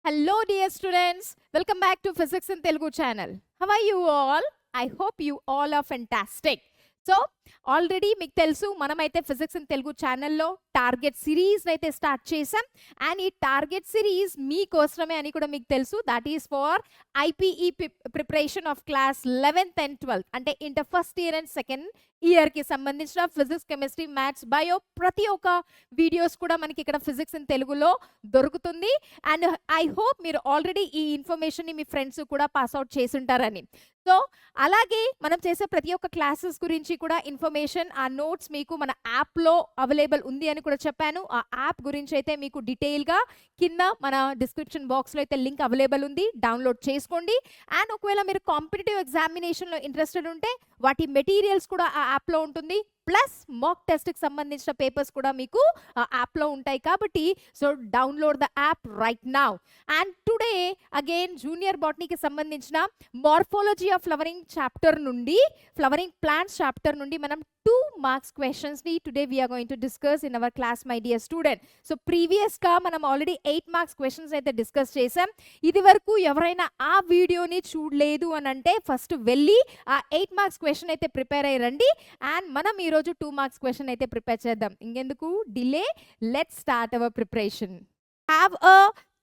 Hello, dear students. Welcome back to Physics in Telugu channel. How are you all? I hope you all are fantastic. So already మీకు తెలుసు మనమైతే physics in Telugu ఛానల్లో target series అయితే start చేసాం. And ఈ target series మీకోసమే అని కూడా మీకు తెలుసు. That is for IPE preparation of class 11th and 12th, అంటే inter first year and second ఇయర్కి సంబంధించిన ఫిజిక్స్, కెమిస్ట్రీ, మ్యాథ్స్, బయో ప్రతి ఒక్క వీడియోస్ కూడా మనకి ఇక్కడ ఫిజిక్స్ ఇన్ తెలుగులో దొరుకుతుంది. అండ్ ఐ హోప్ మీరు ఆల్రెడీ ఈ ఇన్ఫర్మేషన్ని మీ ఫ్రెండ్స్ కూడా పాస్అవుట్ చేసి ఉంటారని. సో అలాగే మనం చేసే ప్రతి ఒక్క క్లాసెస్ గురించి కూడా ఇన్ఫర్మేషన్, ఆ నోట్స్ మీకు మన యాప్లో అవైలబుల్ ఉంది అని కూడా చెప్పాను. ఆ యాప్ గురించి అయితే మీకు డీటెయిల్గా కింద మన డిస్క్రిప్షన్ బాక్స్లో అయితే లింక్ అవైలబుల్ ఉంది, డౌన్లోడ్ చేసుకోండి. అండ్ ఒకవేళ మీరు కాంపిటేటివ్ ఎగ్జామినేషన్లో ఇంట్రెస్టెడ్ ఉంటే వాటి మెటీరియల్స్ కూడా ఆ యాప్లో ఉంటుంది. ప్లస్ మాక్ టెస్ట్కి సంబంధించిన పేపర్స్ కూడా మీకు ఆ యాప్లో ఉంటాయి. కాబట్టి so download the app right now. And today again junior బాటనీకి సంబంధించిన మార్ఫాలజీ ఆఫ్ ఫ్లవరింగ్ చాప్టర్ నుండి, ఫ్లవరింగ్ ప్లాంట్స్ చాప్టర్ నుండి మనం 2 మార్క్స్ క్వశ్చన్స్ని today we're going to discuss in our class, my dear student. So ప్రీవియస్గా మనం ఆల్రెడీ 8 మార్క్స్ క్వశ్చన్స్ అయితే discuss చేసాం. ఇది వరకు ఎవరైనా ఆ వీడియోని చూడలేదు అని అంటే ఫస్ట్ వెళ్ళి ఆ 8 మార్క్స్ క్వశ్చన్ అయితే ప్రిపేర్ అయ్యి రండి. అండ్ మనం ఈరోజు 2 మార్క్స్ క్వశ్చన్ అయితే ప్రిపేర్ చేద్దాం. ఇంకెందుకు delay, let's start our preparation. Have a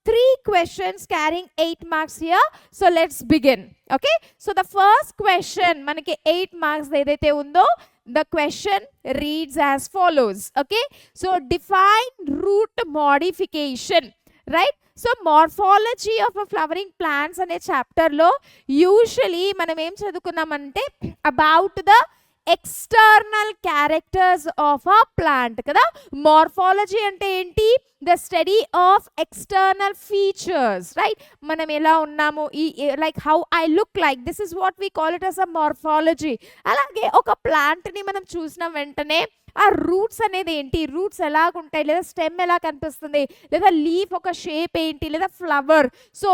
3 questions carrying 8 marks here. So let's begin. Okay. So the first question మనకి 8 marks ఏదైతే ఉందో, the question reads as follows. Okay. So define root modification. Right. So morphology of a flowering plants అనే chapter లో usually మనం ఏం చదువుకున్నామంటే about the external characters of a plant కదా. Morphology అంటే ఏంటి? The study of external features, right? మనం ఎలా ఉన్నాము, ఈ like how I look like, this is what we call it us a morphology. అలాగే ఒక ప్లాంట్ని మనం చూసిన వెంటనే ఆ రూట్స్ అనేది ఏంటి, రూట్స్ ఎలాగుంటాయి, లేదా స్టెమ్ ఎలా కనిపిస్తుంది, లేదా లీఫ్ ఒక షేప్ ఏంటి, లేదా ఫ్లవర్. సో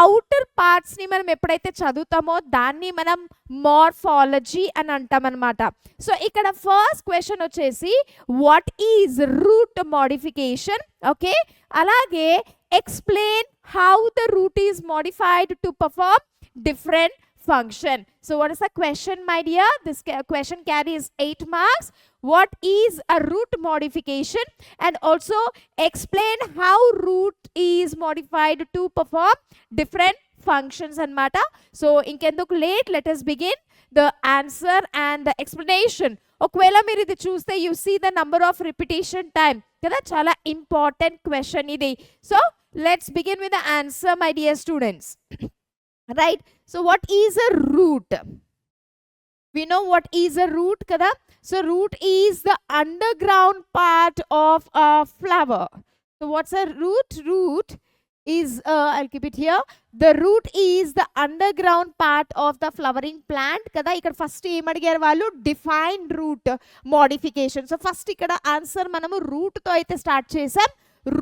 అవుటర్ పార్ట్స్ని మనం ఎప్పుడైతే చదువుతామో దాన్ని మనం మార్ఫాలజీ అని అంటాం అనమాట. సో ఇక్కడ ఫస్ట్ క్వశ్చన్ వచ్చేసి what is root modification. Okay. అలాగే explain how the root is modified to perform different function. So what is the question, my dear? This question carries 8 marks. What is a root modification? And also explain how root is modified to perform different functions and matter. So inkenduku late, let us begin the answer and the explanation. ఒకవేళ మీరు ఇది చూస్తే you see the number of repetition time కదా, చాలా important question ఇది. So let's begin with the answer, my dear students. Right. So what is a root? We know what is a root kada. So root is the underground part of a flower. So what's a root? Root is I'll keep it here. The root is the underground part of the flowering plant kada. Ikkada first em adigaru vallu define root modification. So first ikkada answer manamu root tho aithe start chesam.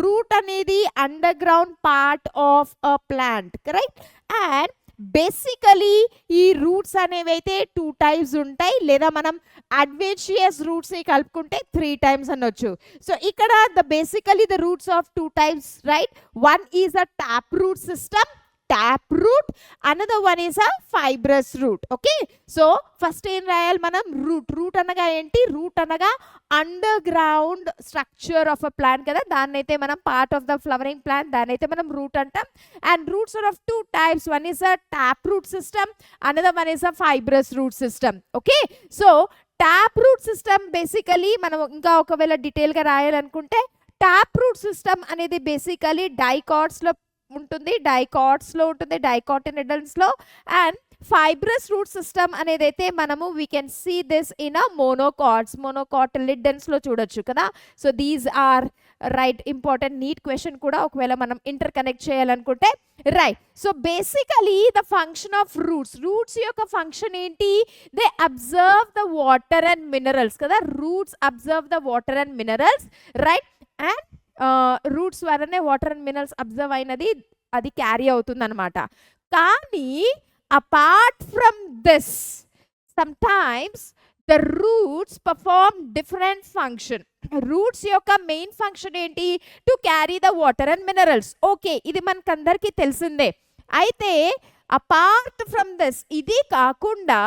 Root అనేది underground part of a plant, correct? And basically ఈ roots అనేవి అయితే 2 types ఉంటాయి, లేదా మనం అడ్వెంచియస్ రూట్స్ని కలుపుకుంటే 3 times అనొచ్చు. So ఇక్కడ the basically the roots of 2 types, right? One is a tap root system, tap root, another one is a fibrous root. Okay. So first ఏం రాయాలి మనం? రూట్ అనగా ఏంటి? రూట్ అనగా underground structure of a plant కదా, దాన్ని అయితే మనం part of the flowering plant, దాన్ని అయితే మనం రూట్ అంటాం. And roots are of 2 types. One is a tap root system, another one is a fibrous root system. Okay. So tap root system basically మనం ఇంకా ఒకవేళ డీటెయిల్గా రాయాలనుకుంటే టాప్ రూట్ సిస్టమ్ అనేది బేసికలీ డైకాట్స్లో ఉంటుంది, డైకాట్స్లో ఉంటుంది, డైకాటినిడల్స్లో. అండ్ ఫైబ్రస్ రూట్ సిస్టమ్ అనేది అయితే మనము we can see this in a monocots, మోనోకాటిలిడన్స్లో చూడొచ్చు కదా. So these are right important NEET question కూడా ఒకవేళ మనం ఇంటర్ కనెక్ట్ చేయాలనుకుంటే, right? So basically the function of roots, roots యొక్క ఫంక్షన్ ఏంటి? They observe the water and minerals కదా. Roots observe the water and minerals, right? And roots వల్లనే water and minerals observe అయినది అది క్యారీ అవుతుంది అనమాట. కానీ apart from this, sometimes the roots perform different function. Roots యొక్క main function ఏంటి? To carry the water and minerals. Okay, ఇది మనకందరికీ తెలిసిందే. అయితే అపార్ట్ ఫ్రమ్ దిస్, ఇది కాకుండా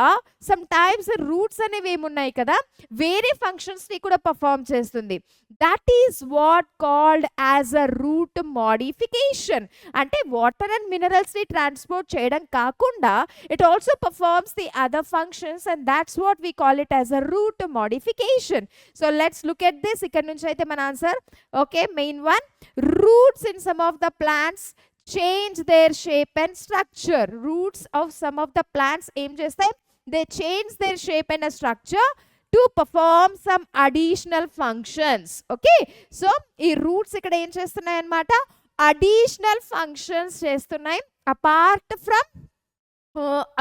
సమ్ టైమ్స్ రూట్స్ అనేవి ఏమున్నాయి కదా, వేరే ఫంక్షన్స్ని కూడా పర్ఫార్మ్ చేస్తుంది. That is what called as a root modification. అంటే వాటర్ అండ్ మినరల్స్ని ట్రాన్స్పోర్ట్ చేయడం కాకుండా it also performs the other functions, and that's what we call it as a root modification. So let's look at this. ఇక్కడ నుంచి అయితే మన answer. Okay, main one, roots in some of the plants change their shape and structure. Roots of some of the plants aim chestayi, they change their shape and structure to perform some additional functions. Okay, so ee roots ikkada em chestunnai annamata, additional functions chestunnai apart from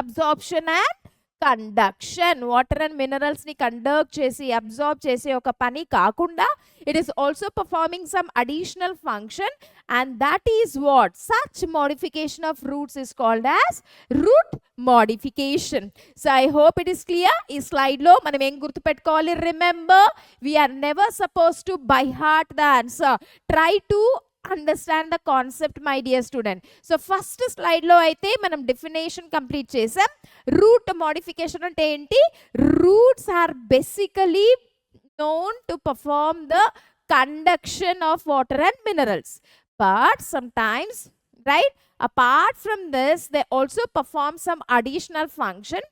absorption and conduction. Water and మినరల్స్ని conduct చేసి absorb చేసే ఒక పని కాకుండా it is also performing some additional function, and that is what such modification of roots is called as root modification. So I hope it is clear. ఈ స్లైడ్లో మనం ఏం గుర్తుపెట్టుకోవాలి? Remember, we are never suppose to by heart the answer. Try to understand the concept my dear student. So first స్లైడ్లో అయితే మనం definition complete చేసాం. Root modification అంటే ఏంటి? Roots are basically known to perform the conduction of water and minerals, but sometimes, right, apart from this they also perform some additional function,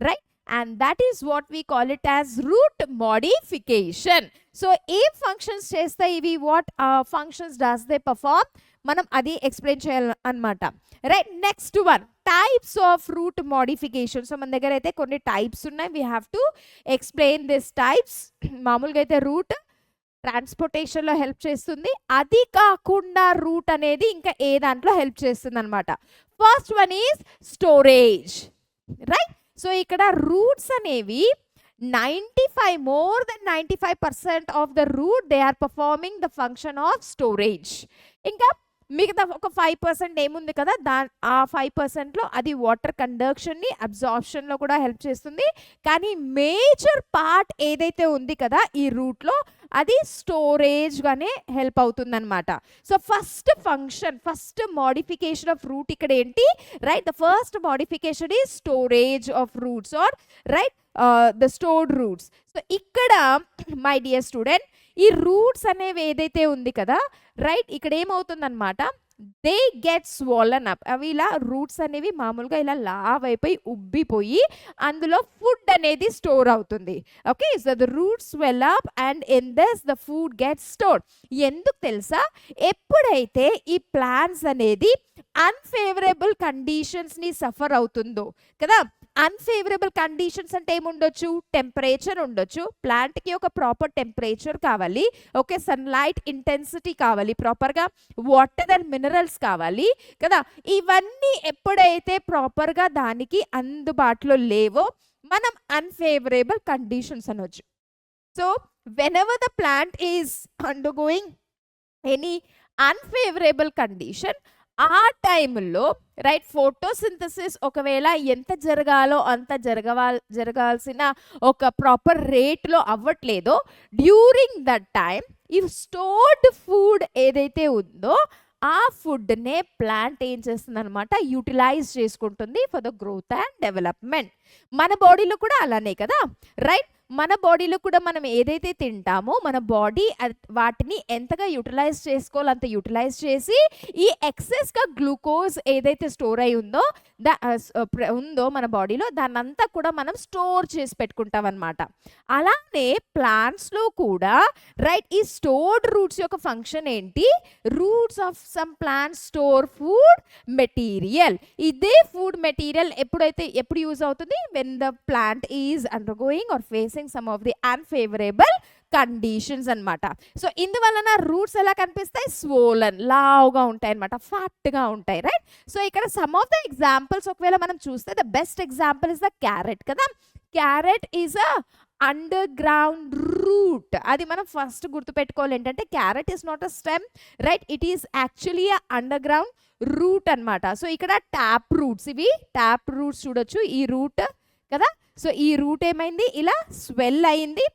right, and that is what we call it as root modification. So a functions chestayi, ivi what functions does they perform, మనం అది explain చేయాలన్నమాట. Right, next one, types of root modification. So మన దగ్గర అయితే కొన్ని types ఉన్నాయి. We have to explain this types. మామూలుగా అయితే రూట్ ట్రాన్స్పోర్టేషన్లో హెల్ప్ చేస్తుంది, అది కాకుండా రూట్ అనేది ఇంకా ఏ దాంట్లో హెల్ప్ చేస్తుంది అనమాట. First one is storage. Right, so ఇక్కడ రూట్స్ అనేవి 95, more than 95% of the root they are performing the function of storage. ఇంకా మిగతా ఒక 5% ఏముంది కదా, ఆ 5%లో అది వాటర్ కండక్షన్ని అబ్జార్ప్షన్లో కూడా హెల్ప్ చేస్తుంది. కానీ మేజర్ పార్ట్ ఏదైతే ఉంది కదా ఈ రూట్లో, అది స్టోరేజ్గానే హెల్ప్ అవుతుందన్నమాట. So first function, first modification of root ఇక్కడ ఏంటి? Right, the first modification is storage of roots are right the stored roots. So ఇక్కడ మై డియర్ స్టూడెంట్, ఈ రూట్స్ అనేవి ఏదైతే ఉంది కదా, రైట్, ఇక్కడ ఏమవుతుందన్నమాట, దే గెట్ స్వాలన్ అప్. అవి ఇలా రూట్స్ అనేవి మామూలుగా ఇలా లావ్ అయిపోయి ఉబ్బిపోయి అందులో ఫుడ్ అనేది స్టోర్ అవుతుంది. Okay, so the roots swell up and in this the food get stored. ఎందుకు తెలుసా? ఎప్పుడైతే ఈ ప్లాంట్స్ అనేది అన్ఫేవరబుల్ కండిషన్స్ని సఫర్ అవుతుందో కదా, అన్ఫేవరబుల్ కండిషన్స్ అంటే ఏముండొచ్చు? టెంపరేచర్ ఉండొచ్చు. ప్లాంట్కి ఒక ప్రాపర్ టెంపరేచర్ కావాలి, ఓకే, సన్లైట్ ఇంటెన్సిటీ కావాలి, ప్రాపర్గా వాటర్ అండ్ మినరల్స్ కావాలి కదా. ఇవన్నీ ఎప్పుడైతే ప్రాపర్గా దానికి అందుబాటులో లేవో మనం అన్ఫేవరబుల్ కండిషన్స్ అనొచ్చు. So whenever the plant is undergoing any unfavourable condition, ఆ టైంలో రైట్ ఫోటోసింథసిస్ ఒకవేళ ఎంత జరగాలో అంత జరగాల్సిన ఒక ప్రాపర్ రేట్లో అవ్వట్లేదో, డ్యూరింగ్ దట్ టైం ఈ స్టోర్డ్ ఫుడ్ ఏదైతే ఉందో ఆ ఫుడ్నే ప్లాంట్ ఏం చేస్తుంది అనమాట, యూటిలైజ్ చేసుకుంటుంది for the growth and development. మన బాడీలో కూడా అలానే కదా, రైట్, మన బాడీలో కూడా మనం ఏదైతే తింటామో మన బాడీ వాటిని ఎంతగా యూటిలైజ్ చేసుకోవాలో అంత యూటిలైజ్ చేసి ఈ ఎక్సెస్గా గ్లూకోజ్ ఏదైతే స్టోర్ అయి ఉందో మన బాడీలో దాన్నంతా కూడా మనం స్టోర్ చేసి పెట్టుకుంటాం అనమాట. అలానే ప్లాంట్స్లో కూడా రైట్ ఈ స్టోర్డ్ రూట్స్ యొక్క ఫంక్షన్ ఏంటి? Roots of some plants store food material. ఇదే ఫుడ్ మెటీరియల్ ఎప్పుడు యూజ్ అవుతుంది? When the plant is undergoing or facing some of the unfavorable conditions అన్నమాట. సో ఇందువలన రూట్స్ ఎలా కనిపిస్తాయి? స్వోలన్, లావుగా ఉంటాయి అన్నమాట, ఫ్యాట్గా ఉంటాయి, రైట్. సో ఇక్కడ సమ్ ఆఫ్ ద ఎగ్జాంపుల్స్ ఒకవేళ మనం చూస్తే the best example is the carrot కదా. Carrot is a underground root. అది మనం ఫస్ట్ గుర్తుపెట్టుకోవాలి ఏంటంటే carrot is not a stem, right, it is actually a underground root అనమాట. సో ఇక్కడ ట్యాప్ రూట్స్, ఇవి ట్యాప్ రూట్స్ చూడొచ్చు, ఈ రూట్ కదా. సో ఈ రూట్ ఏమైంది, ఇలా స్వెల్ అయింది.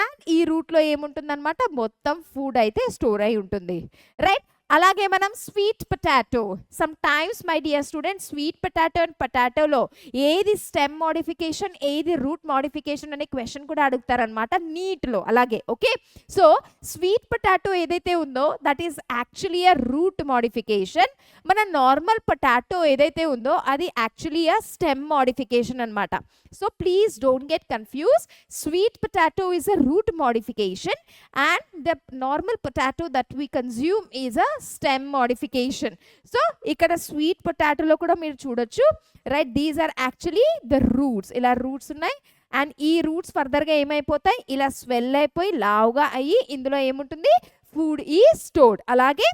అండ్ ఈ రూట్లో ఏముంటుందన్నమాట, మొత్తం ఫుడ్ అయితే స్టోర్ అయి ఉంటుంది, రైట్. అలాగే మనం sweet potato, sometimes my dear student sweet potato and పొటాటోలో ఏది స్టెమ్ మోడిఫికేషన్ ఏది రూట్ మోడిఫికేషన్ అనే క్వశ్చన్ కూడా అడుగుతారనమాట నీట్లో. అలాగే ఓకే, సో స్వీట్ పొటాటో ఏదైతే ఉందో that is actually a root modification. మన నార్మల్ పొటాటో ఏదైతే ఉందో అది యాక్చువల్లీ అ స్టెమ్ మోడిఫికేషన్ అనమాట. So please don't get confuse. Sweet potato is a root modification and the normal potato that we consume is a stem modification. So ఇక్కడ sweet పొటాటోలో కూడా మీరు చూడొచ్చు, right, these are actually the roots. ఇలా roots ఉన్నాయి and ఈ roots ఫర్దర్గా ఏమైపోతాయి, ఇలా స్వెల్ అయిపోయి లావుగా అయ్యి ఇందులో ఏముంటుంది, ఫుడ్ ఈ స్టోర్డ్. అలాగే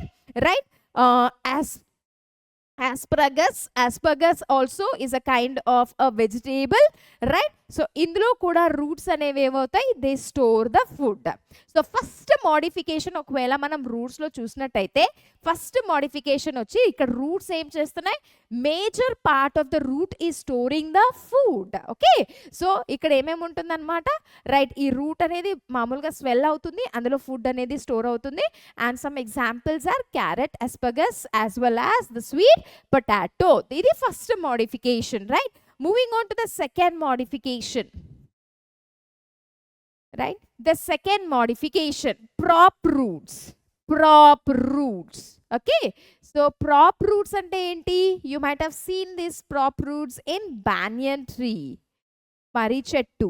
right, asparagus also is a kind of a vegetable, right? So ఇందులో కూడా రూట్స్ అనేవి ఏమవుతాయి, they store the food. So first modification ఒకవేళ మనం రూట్స్లో చూసినట్టయితే ఫస్ట్ మోడిఫికేషన్ వచ్చి ఇక్కడ రూట్స్ ఏం చేస్తున్నాయి, major part of the root ఈ storing the food. Okay, so ఇక్కడ ఏమేమి ఉంటుందన్నమాట, రైట్, ఈ రూట్ అనేది మామూలుగా స్వెల్ అవుతుంది, అందులో ఫుడ్ అనేది స్టోర్ అవుతుంది. And some examples are carrot, asparagus as well as the sweet potato. ఇది first modification, right. Moving on to the second modification, right? The second modification, prop roots. Okay, so prop roots ante enti, you might have seen these prop roots in banyan tree, mari chettu.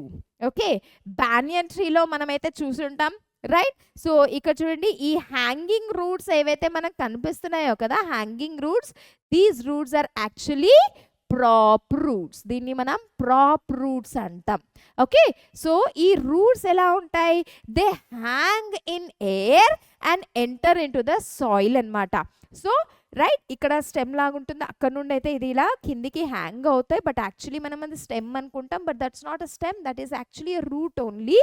Okay, banyan tree లో మనమైతే చూసుంటాం, right. So ఇక్కడ చూడండి, ఈ hanging roots ఏవైతే మనకు కనిపిస్తున్నాయో కదా, hanging roots, these roots are actually prop roots. దీన్ని మనం ప్రాప్ రూట్స్ అంటాం. ఓకే, సో ఈ రూట్స్ ఎలా ఉంటాయి, they hang in air and enter into the soil అనమాట. సో రైట్, ఇక్కడ స్టెమ్ లాగా ఉంటుంది, అక్కడ నుండి అయితే ఇది ఇలా కిందికి హ్యాంగ్ అవుతాయి, బట్ యాక్చువల్లీ మనం అది స్టెమ్ అనుకుంటాం, but that's not a stem, that is actually a route only,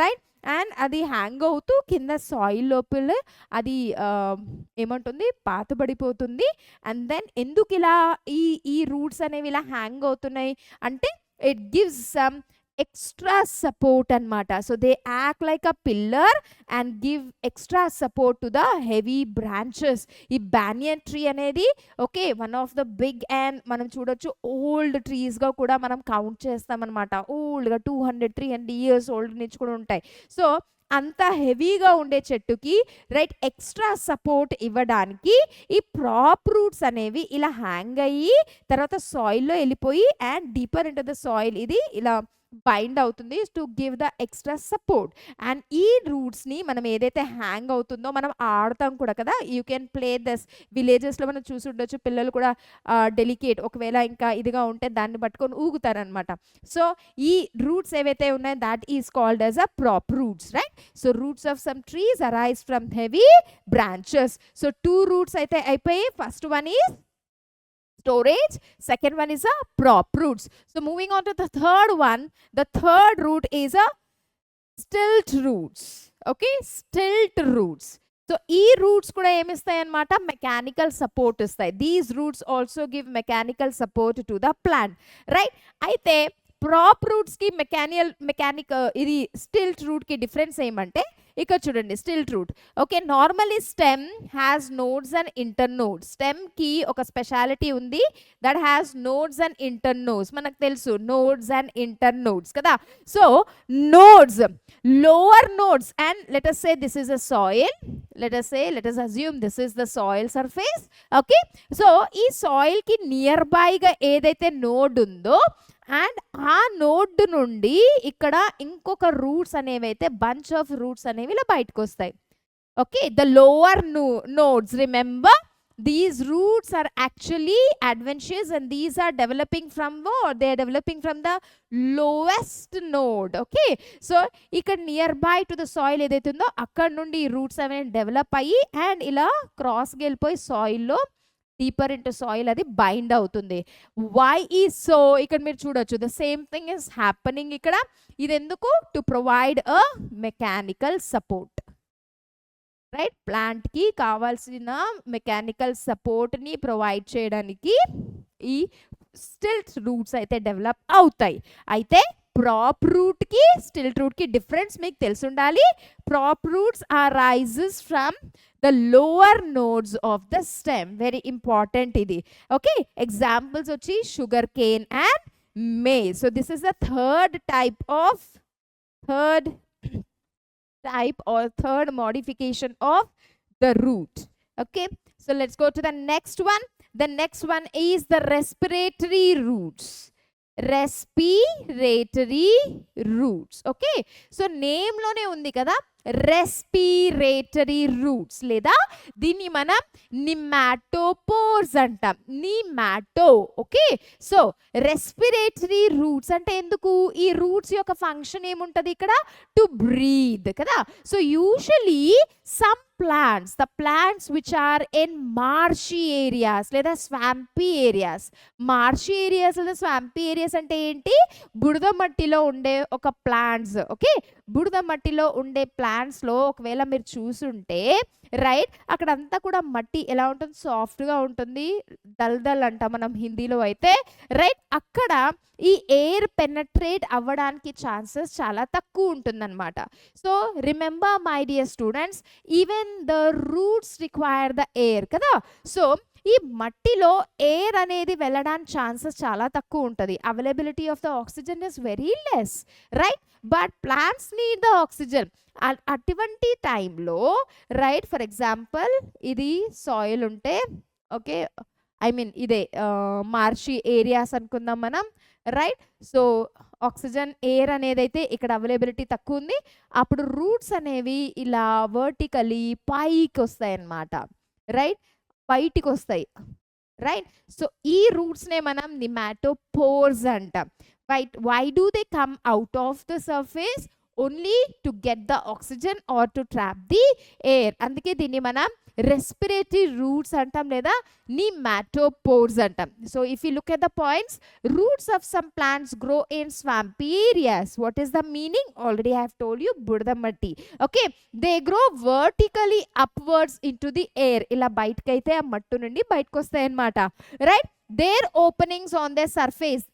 right. And అది హ్యాంగ్ అవుతూ కింద సాయిల్ లోపల అది ఏమంటుంది, పాతబడిపోతుంది. అండ్ దెన్ ఎందుకు ఇలా ఈ రూట్స్ అనేవి ఇలా హ్యాంగ్ అవుతున్నాయి అంటే it gives some extra support anamata. So they act like a pillar and give extra support to the heavy branches. Ee banyan tree anedi okay, one of the big and manam chudochu old trees ga kuda manam count chestam anamata. Old ga 200-300 years old నుంచి కూడా ఉంటాయి. So అంత హెవీగా ఉండే చెట్టుకి right extra support ఇవ్వడానికి ఈ ప్రాప్ roots అనేవి ఇలా హ్యాంగ్ అయ్యి తర్వాత సాయిల్లో వెళ్ళిపోయి and deeper into the soil ఇది ఇలా బైండ్ అవుతుంది to give the extra support. And ఈ రూట్స్ని మనం ఏదైతే హ్యాంగ్ అవుతుందో మనం ఆడతాం కూడా కదా, యూ కెన్ ప్లే దస్. విలేజెస్లో మనం చూసి ఉండొచ్చు, పిల్లలు కూడా డెలికేట్ ఒకవేళ ఇంకా ఇదిగా ఉంటే దాన్ని పట్టుకొని ఊగుతారనమాట. సో ఈ రూట్స్ ఏవైతే ఉన్నాయో that is called as a ప్రాప్ roots, right. So roots of some trees arise from heavy branches. So 2 roots అయితే అయిపోయి, first one is storage, second one is a prop roots. So moving on to the third one, the third root is a stilt roots. Okay, stilt roots. So ee roots kuda em istayi anamata, mechanical support istayi. These roots also give mechanical support to the plant, right. Aithe prop roots ki mechanical idi stilt root ki difference emante ఇక్కడ చూడండి, stilt root. Okay, normally stem has nodes and internodes. స్టెమ్కి ఒక speciality ఉంది, that has nodes and internodes. మనకు తెలుసు nodes and internodes కదా. So nodes, lower nodes, and let us say this is a soil. let us assume this is the soil surface. Okay, so ఈ సాయిల్కి near బైగా ఏదైతే node ఉందో and ఆ node నుండి ఇక్కడ ఇంకొక రూట్స్ అనేవి అయితే బంచ్ ఆఫ్ రూట్స్ అనేవి ఇలా బయటకు వస్తాయి. Okay, the lower nodes, remember these roots are actually adventures and these are developing from they are developing from the lowest node. Okay, so ఇక్కడ nearby to the soil ఏదైతే ఉందో అక్కడ నుండి ఈ రూట్స్ అనేవి డెవలప్ అయ్యి and ఇలా క్రాస్కి వెళ్ళిపోయి సాయిల్లో డీపర్ ఇంటూ సాయిల్ అది బైండ్ అవుతుంది. వై ఈజ్ సో, ఇక్కడ మీరు చూడొచ్చు the same thing is happening ఇక్కడ. ఇది ఎందుకు, to provide a mechanical support, right. ప్లాంట్కి కావాల్సిన మెకానికల్ సపోర్ట్ని ప్రొవైడ్ చేయడానికి ఈ స్టిల్ట్ రూట్స్ అయితే డెవలప్ అవుతాయి. అయితే ప్రాప్ రూట్ కి స్టిల్ట్ రూట్ కి డిఫరెన్స్ మీకు తెలిసి ఉండాలి. Prop roots are rises from the lower nodes of the stem. Very important ఇది. Okay, examples వచ్చి sugar cane and maize. So this is the third modification of the root. Okay, so let's go to the next one. The next one is the respiratory roots. Respiratory roots. Okay, so name లోనే ఉంది కదా, respiratory roots, లేదా దీన్ని మనం pneumatophores అంటాం. నిమాటో. Okay, so respiratory roots అంటే ఎందుకు? ఈ రూట్స్ యొక్క ఫంక్షన్ ఏముంటది ఇక్కడ? టు బ్రీత్ కదా. So usually some plants, the plants which are in marshy areas లేదా స్వాంపీ ఏరియాస్. marshy areas లేదా స్వాంపీ ఏరియాస్ అంటే ఏంటి? బురద మట్టిలో ఉండే ఒక ప్లాంట్స్. ఓకే, బురద మట్టిలో ఉండే ప్లాంట్స్ లో ఒకవేళ మీరు చూసుంటే రైట్, అక్కడంతా కూడా మట్టి ఎలా ఉంటుంది? సాఫ్ట్గా ఉంటుంది, దల్దల్ అంటాం మనం హిందీలో అయితే. రైట్, అక్కడ ఈ ఎయిర్ పెనట్రేట్ అవ్వడానికి ఛాన్సెస్ చాలా తక్కువ ఉంటుందన్నమాట. So remember my dear students, even the roots require the air కదా. సో ఈ మట్టిలో ఎయిర్ అనేది వెళ్ళడానికి ఛాన్సెస్ చాలా తక్కువ ఉంటుంది. Availability of the oxygen is very less. Right, but plants need the oxygen. అటువంటి టైంలో రైట్, ఫర్ ఎగ్జాంపుల్ ఇది సాయిల్ ఉంటే, ఓకే, ఐ మీన్ ఇదే మార్షీ ఏరియాస్ అనుకుందాం మనం. రైట్, సో ఆక్సిజన్ ఎయిర్ అనేది అయితే ఇక్కడ అవైలబిలిటీ తక్కువ ఉంది. అప్పుడు రూట్స్ అనేవి ఇలా వర్టికలీ పైకి వస్తాయి అన్నమాట. రైట్, బయటికి వస్తాయి. రైట్, సో ఈ రూట్స్నే మనం నిమాటోపోర్స్ అంటాం. Right, why do they come out of the surface? Only to get the oxygen or to trap the air. అందుకే దీన్ని మనం రెస్పిరేటరీ రూట్స్ అంటాం లేదా నిమాటోపోర్స్ అంటాం. So if you look at the points, roots of some plants grow in swampy areas. What is the meaning? Already I have told you, బురద మట్టి. Okay, they grow vertically upwards into the air. ఇలా బయటకైతే ఆ మట్టు నుండి బయటకు వస్తాయి అన్నమాట. Right, there openings on the surface.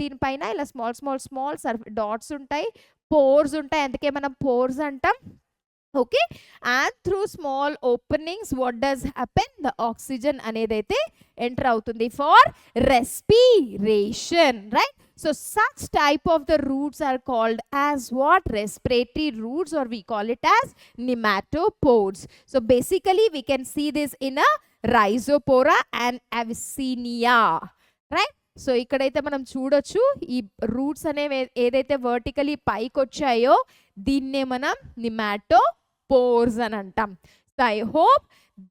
దీనిపైన ఇలా స్మాల్ డాట్స్ ఉంటాయి, పోర్స్ ఉంటాయి, అందుకే మనం పోర్స్ అంటాం. Okay, and through small openings what does happen? The oxygen అనేది అయితే ఎంటర్ అవుతుంది for respiration. Right, so such type of the roots are called as what? Respiratory roots, or we call it as nematopores. So basically we can see this in a Rhizopora and Avicennia. Right, so ఇక్కడైతే మనం చూడొచ్చు ఈ roots అనేవి ఏదైతే vertically పైకి వచ్చాయో దీన్నే మనం నిమాటోపోర్స్ అని అంటాం. So I hope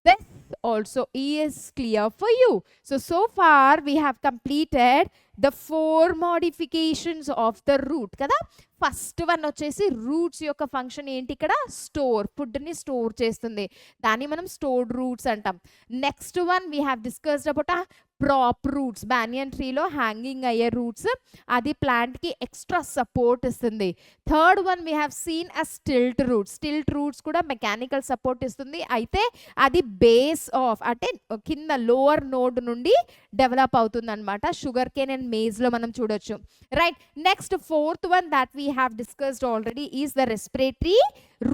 this also is clear for you. So far we have completed the 4 modifications of the root kada. First one వచ్చేసి రూట్స్ యొక్క ఫంక్షన్ ఏంటి? ఇక్కడ స్టోర్, ఫుడ్ని స్టోర్ చేస్తుంది, దాన్ని మనం స్టోర్డ్ రూట్స్ అంటాం. Next one we have discussed about prop roots. Banyan ట్రీలో హ్యాంగింగ్ అయ్యే రూట్స్, అది ప్లాంట్కి ఎక్స్ట్రా సపోర్ట్ ఇస్తుంది. Third one we have seen a stilt roots. Stilt roots కూడా మెకానికల్ సపోర్ట్ ఇస్తుంది, అయితే అది బేస్ ఆఫ్ అంటే కింద లోవర్ నోడ్ నుండి డెవలప్ అవుతుంది అనమాట. షుగర్ కేన్ అండ్ మేజ్లో మనం చూడొచ్చు. Right, next fourth one that we have discussed already is the respiratory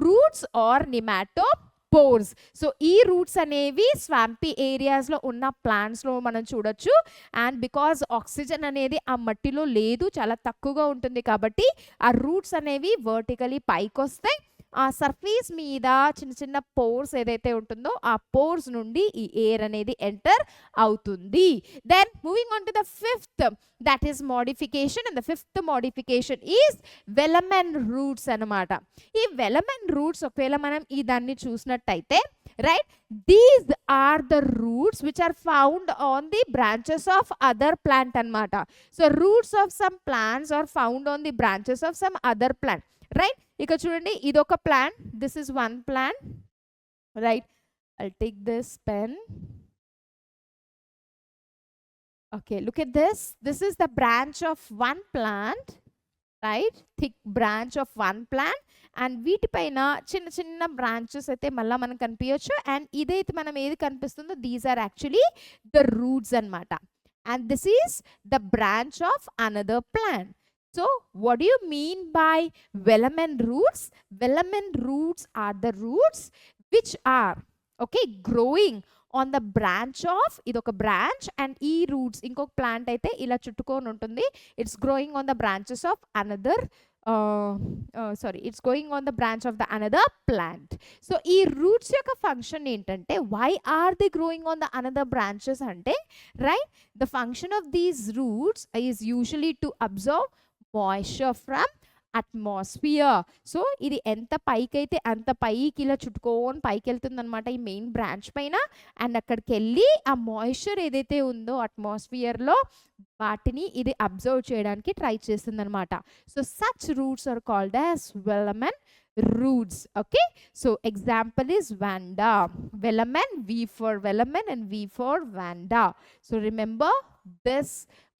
roots or nematopores. So ee roots anevi swampy areas lo unna plants lo manam chudochu, and because oxygen anedi aa mattilo ledu, chala takkuga untundi kabatti aa roots anevi vertically paiki ostayi. ఆ surface మీద చిన్న చిన్న pores ఏదైతే ఉంటుందో ఆ pores నుండి ఈ air అనేది ఎంటర్ అవుతుంది. Then moving on to the fifth, that is modification, and the fifth modification is velamen roots అన్నమాట. ఈ వెలమెన్ రూట్స్ ఒకవేళ మనం ఈ దాన్ని చూసినట్టయితే, right, these are the roots which are found on the branches of other plant అన్నమాట. So roots of some plants are found on the branches of some other plant. Right, ఇక్కడ చూడండి, ఇదొక plant, this is one plant. Right, I'll take this pen. Okay, look at this. This is the branch of one plant, right? Thick branch of one plant. And వీటిపైన చిన్న చిన్న branches అయితే మళ్ళీ మనకు కనిపించవచ్చు. అండ్ ఇదైతే మనం ఏది కనిపిస్తుందో, these are actually the roots అన్నమాట. And this is the branch of another plant. So what do you mean by velamen roots? Velamen roots are the roots which are, okay, growing on the branch of, ఇదొక branch, and ఈ roots ఇంకొక plant అయితే ఇలా చుట్టుకొని ఉంటుంది. It's growing on the branches of another it's going on the branch of the another plant. So ఈ roots యొక్క function ఏంటంటే, why are they growing on the another branches అంటే, right, the function of these roots is usually to absorb moisture from atmosphere. So ఇది ఎంత పైకైతే అంత పైకి ఇలా చుట్టుకోని పైకి వెళ్తుంది అనమాట ఈ మెయిన్ బ్రాంచ్ పైన. అండ్ అక్కడికి వెళ్ళి ఆ మాయిశ్చర్ ఏదైతే ఉందో అట్మాస్ఫియర్లో వాటిని ఇది అబ్జర్వ్ చేయడానికి ట్రై చేస్తుంది అనమాట. So such roots are called as velamen roots. Okay, so example is vanda. Velamen, V for velamen and V for vanda. So remember this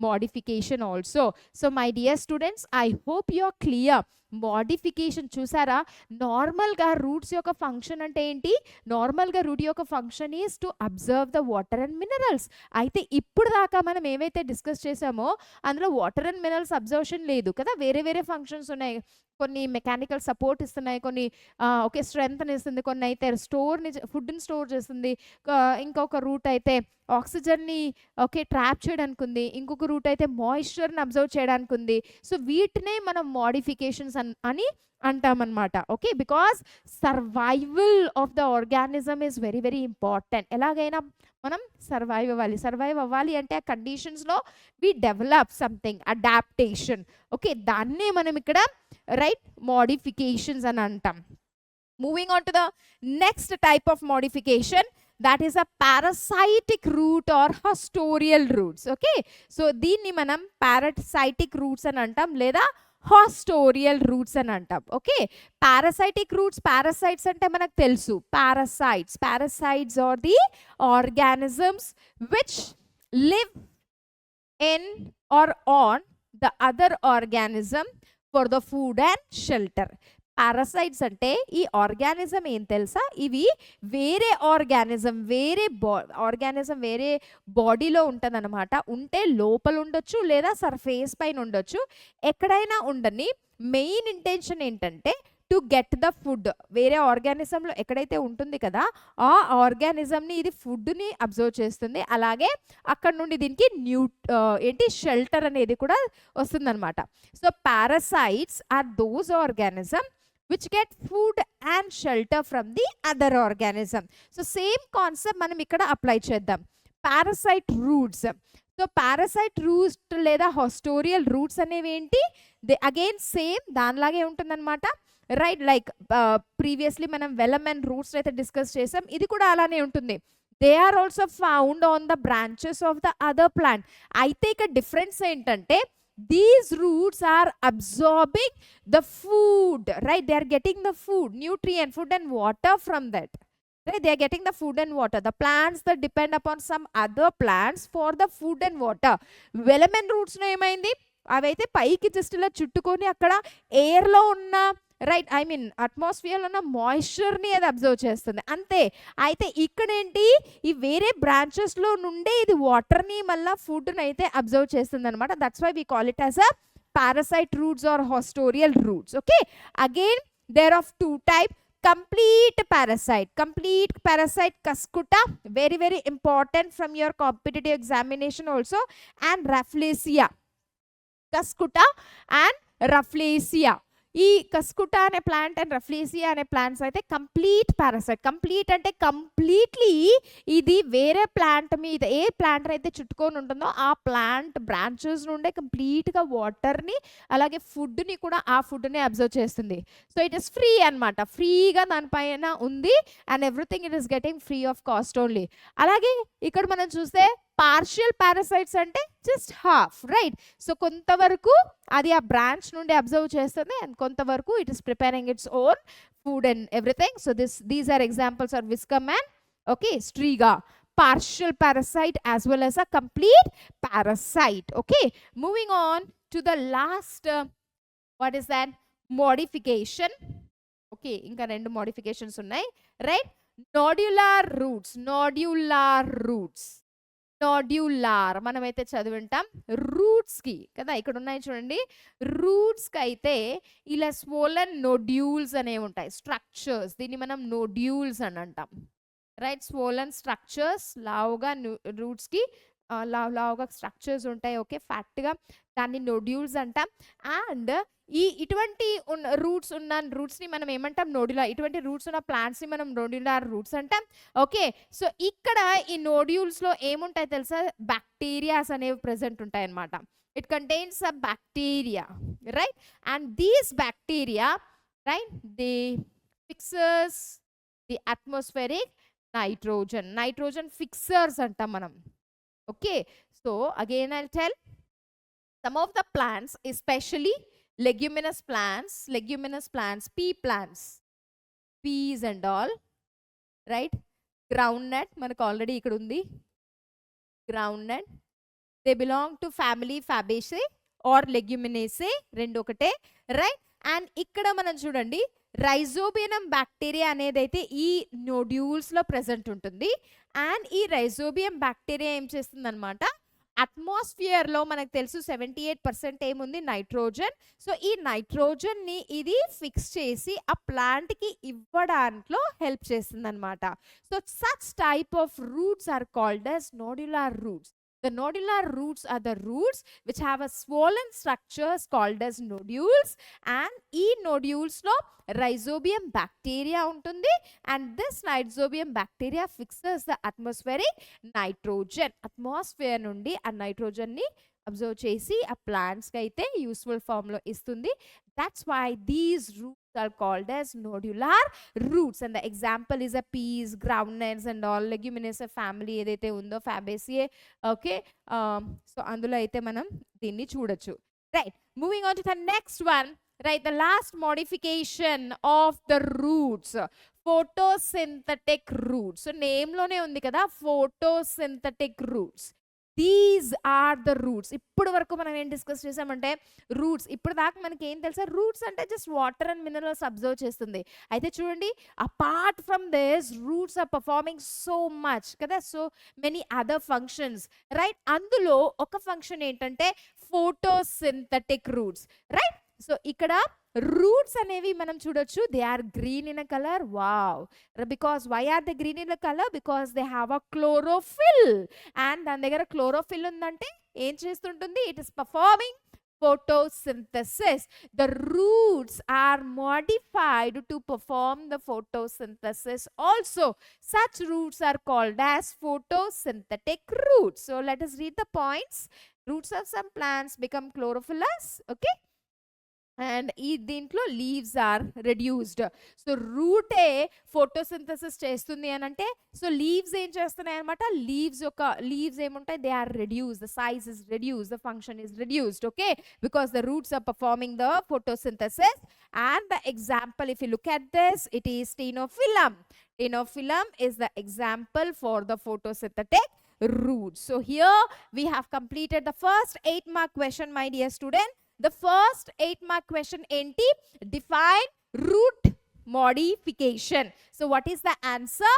modification also. So my dear students, I hope you are clear. Modification చూసారా? నార్మల్గా roots యొక్క function అంటే ఏంటి? నార్మల్గా route యొక్క function is to observe the water and minerals. అయితే ఇప్పుడు దాకా మనం ఏవైతే డిస్కస్ చేసామో అందులో వాటర్ అండ్ మినరల్స్ అబ్జర్వేషన్ లేదు కదా, వేరే వేరే ఫంక్షన్స్ ఉన్నాయి. కొన్ని మెకానికల్ సపోర్ట్ ఇస్తున్నాయి, కొన్ని ఓకే స్ట్రెంగ్త్ ఇస్తుంది, కొన్ని అయితే ఫుడ్ని స్టోర్ చేస్తుంది, ఇంకొక రూట్ అయితే ఆక్సిజన్ని ఓకే ట్రాప్ చేయడానికి ఉంది, ఇంకొక రూట్ అయితే మాయిశ్చర్ని అబ్జర్వ్ చేయడానికి ఉంది. సో వీటినే మనం మోడిఫికేషన్స్ అని అంటామన్నమాట. Okay, because survival of the organism is very very important. ఎలాగైనా మనం సర్వైవ్ అవ్వాలి అంటే ఆ కండిషన్స్లో we develop something adaptation. Okay, దాన్నే మనం ఇక్కడ రైట్ మోడిఫికేషన్స్ అని అంటాం. Moving on to the next type of modification, that is a parasitic root or hostorial roots. Okay, so దీన్ని మనం parasitic roots అని అంటాం లేదా హాస్టోరియల్ రూట్స్ అని అంటాం. ఓకే, పారాసైటిక్ రూట్స్, పారాసైట్స్ అంటే మనకు తెలుసు. Parasites are the organisms which live in or on the other organism for the food and shelter. Parasites అంటే ఈ ఆర్గానిజం ఏం తెలుసా, ఇవి వేరే ఆర్గానిజం వేరే బాడీలో ఉంటుంది అనమాట. ఉంటే లోపల ఉండొచ్చు లేదా సర్ఫేస్ పైన ఉండొచ్చు, ఎక్కడైనా ఉండని. మెయిన్ ఇంటెన్షన్ ఏంటంటే టు గెట్ ద ఫుడ్. వేరే ఆర్గానిజంలో ఎక్కడైతే ఉంటుంది కదా ఆ ఆర్గానిజంని ఇది ఫుడ్ని అబ్జర్వ్ చేస్తుంది, అలాగే అక్కడ నుండి దీనికి షెల్టర్ అనేది కూడా వస్తుందన్నమాట. So parasites are those organism which get food and shelter from the other organism. So same concept మనం ఇక్కడ అప్లై చేద్దాం. Parasite roots. So parasite roots లేదా హాస్టోరియల్ రూట్స్ అనేవి ఏంటి? దే అగైన్ సేమ్ దానిలాగే ఉంటుందన్నమాట. రైట్, లైక్ ప్రీవియస్లీ మనం వెలమెన్ roots అయితే discuss చేసాం, ఇది కూడా అలానే ఉంటుంది. They are also found on the branches of the other plant. అయితే ఇక్కడ డిఫరెన్స్ ఏంటంటే these roots are absorbing the food, right? They are getting the food, nutrient, food and water from that, right? They are getting the food and water. The plants that depend upon some other plants for the food and water. velamen roots no emaindi, avaithe paiki just ila chuttukoni akkada air lo unna right, I mean అట్మాస్ఫియర్లో ఉన్న మాయిశ్చర్ని అది observe చేస్తుంది అంతే. అయితే ఇక్కడేంటి, ఈ వేరే బ్రాంచెస్లో నుండే ఇది వాటర్ని మళ్ళీ ఫుడ్ని అయితే అబ్జర్వ్ చేస్తుంది అనమాట. That's why we call it as a parasite roots or hostorial roots. Okay, again there are two type. Complete parasite Cuscuta, very very important from your competitive examination also, and Rafflesia. Cuscuta and Rafflesia. ఈ కస్కుటా అనే plant and రఫ్లేసియా అనే plants అయితే complete parasite. Complete అంటే completely ఇది వేరే plant మీద ఏ plant అయితే చుట్టుకొని ఉంటుందో ఆ ప్లాంట్ బ్రాంచెస్ నుండే కంప్లీట్గా వాటర్ని అలాగే ఫుడ్ని కూడా ఆ ఫుడ్ని అబ్జర్వ్ చేస్తుంది. సో ఇట్ ఇస్ ఫ్రీ అనమాట, ఫ్రీగా దానిపైన ఉంది and everything it is getting free of cost only. అలాగే ఇక్కడ మనం చూస్తే పార్షియల్ పారాసైట్స్ అంటే జస్ట్ హాఫ్, రైట్. సో కొంతవరకు అది ఆ బ్రాంచ్ నుండి అబ్జర్వ్ చేస్తుంది అండ్ కొంతవరకు it is preparing its own food and everything. So these are examples are Viscum and okay Striga, partial parasite as well as a complete parasite. Okay, moving on to the last what is that modification. Okay, inka rendu modifications unnai, right? Nodular roots. నోడ్యులార్ మనమైతే చదివింటాం రూట్స్కి కదా. ఇక్కడ ఉన్నాయి చూడండి, రూట్స్కి అయితే ఇలా swollen nodules అనేవి ఉంటాయి, structures. దీన్ని మనం నోడ్యూల్స్ అని అంటాం, రైట్. స్వోలన్ స్ట్రక్చర్స్, లావుగా రూట్స్కి లావుగా స్ట్రక్చర్స్ ఉంటాయి, ఓకే, ఫ్యాట్గా. దాన్ని నోడ్యూల్స్ అంటాం. అండ్ ఇటువంటి రూట్స్ ఉన్న రూట్స్ని మనం ఏమంటాం, నోడ్యులార్. ఇటువంటి రూట్స్ ఉన్న ప్లాంట్స్ని మనం నోడ్యులార్ రూట్స్ అంటాం, ఓకే. సో ఇక్కడ ఈ నోడ్యూల్స్లో ఏముంటాయి తెలుసా, బ్యాక్టీరియాస్ అనేవి ప్రెసెంట్ ఉంటాయి అన్నమాట. It contains a bacteria, right. And these bacteria, right, the fixers the atmospheric nitrogen fixers అంటాం మనం, okay. So again I'll tell some of the plants, especially leguminous plants, pea plants, peas and all, right. Groundnut manaku already ikkada undi, groundnut, they belong to family Fabaceae or Leguminosae, rendu okate, right. And ikkada మనం చూడండి rhizobium bacteria అనేది అయితే ఈ nodules లో present ఉంటుంది. And ఈ rhizobium bacteria ఏం చేస్తుంది అనమాట, అట్మాస్ఫియర్ లో మనకు తెలుసు 78% ఏముంది, నైట్రోజన్. సో ఈ నైట్రోజన్ ని ఇది ఫిక్స్ చేసి ఆ ప్లాంట్ కి ఇవ్వడానిలో హెల్ప్ చేస్తుంది అనమాట. So such type of roots are called as nodular roots. The nodular roots are the roots which have a swollen structures called as nodules, and ee nodules lo rhizobium bacteria untundi, and this rhizobium bacteria fixes the atmospheric nitrogen. Atmosphere nundi a nitrogen ni absorb చేసి ఆ ప్లాంట్స్కి అయితే useful ఫామ్లో ఇస్తుంది. That's why these roots are called as nodular roots. And the example is a peas, groundnuts and all leguminous family ఏదైతే ఉందో ఫ్యాబేసియే, okay. So అందులో అయితే మనం దీన్ని చూడొచ్చు, right. Moving on to the next one, right, the last modification of the roots, photosynthetic roots. So నేమ్లోనే ఉంది కదా, photosynthetic roots. These are the roots. ఇప్పుడు వరకు మనం ఏం డిస్కస్ చేసామంటే రూట్స్. ఇప్పుడు దాకా మనకి ఏం తెలుసా, రూట్స్ అంటే just water and minerals absorb చేస్తుంది. అయితే చూడండి, apart from this roots are performing so much కదా, so many other functions, right. అందులో ఒక ఫంక్షన్ ఏంటంటే ఫోటోసింథటిక్ రూట్స్, రైట్. సో ఇక్కడ రూట్స్ అనేవి మనం చూడొచ్చు, they are green in a colour. Wow, because why are they green in a colour, because they have a chlorophyll. And దాని దగ్గర chlorophyll ఉందంటే ఏం చేస్తుంటుంది, it is performing photosynthesis. The roots are modified to perform the photosynthesis also. Such roots are called as photosynthetic roots. So let us read the points. Roots of some plants become chlorophyllous, okay. And ఈ దీంట్లో leaves are reduced. So రూటే photosynthesis చేస్తుంది అని అంటే, so leaves ఏం చేస్తున్నాయి అనమాట, leaves ఏముంటాయి, they are reduce, the size is reduce, the function is reduced, okay, because the roots are performing the photosynthesis. And the example, if you look at this, it is Ctenophyllum. Ctenophyllum is the example for the photosynthetic roots. So here we have completed the first 8-mark question, my dear student. The first 8-mark question enti, define root modification. So what is the answer?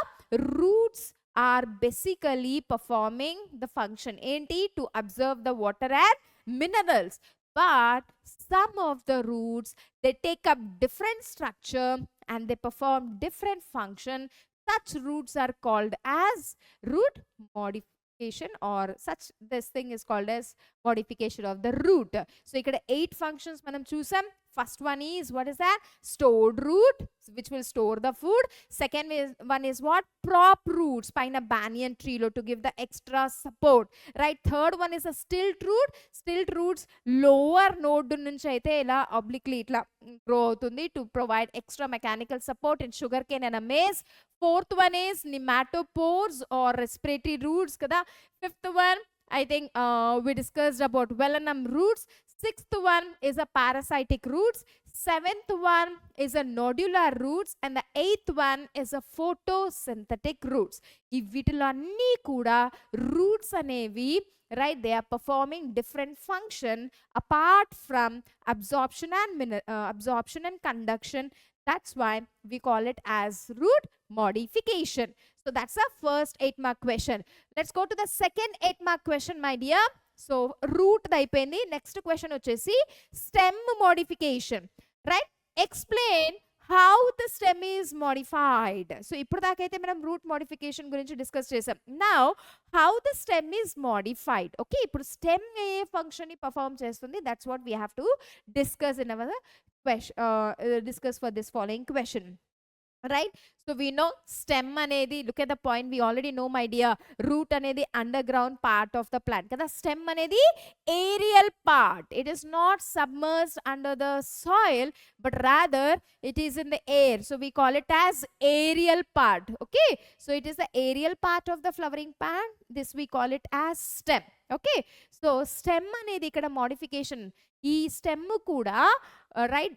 Roots are basically performing the function enti, to absorb the water and minerals. But some of the roots, they take up different structure and they perform different function. Such roots are called as root modification, or such this thing is called as modification of the root. So ikkada 8 functions manam chusam. First one is, what is that? Stored root, which will store the food. Second one is what? Prop roots, paina banyan tree lo, to give the extra support, right? Third one is a stilt root. Stilt roots lower node nunchi aithe ila obliquely itla grow avutundi to provide extra mechanical support in sugarcane and maize. Fourth one is nematopores or respiratory roots kada. Fifth one, I think we discussed about velanum roots. Sixth one is a parasitic roots. Seventh one is a nodular roots, and the eighth one is a photosynthetic roots. ఈ వీటిలో అన్నీ కూడా roots అనేవి, right, they are performing different function apart from absorption and conduction. That's why we call it as root modification. So that's the first 8-mark question. Let's go to the second 8-mark question, my dear. So root అయిపోయింది. Next question వచ్చేసి stem modification, right? Explain how the stem is modified. So ఇప్పుడు దాకైతే మనం root modification గురించి discuss చేసాం. Now how the stem is modified. Okay, ఇప్పుడు stem ఏ function ని perform చేస్తుంది, that's what we have to discuss in our question, discuss for this following question. Right? So we know stem అనేది, look at the point, we already know, my dear, root అనేది underground part of the plant కదా. Stem అనేది aerial part, it is not submerged under the soil but rather it is in the air, so we call it as aerial part. Okay, so it is the aerial part of the flowering plant, this we call it as stem. Okay, so stem అనేది ఇక్కడ modification, ఈ stem కూడా right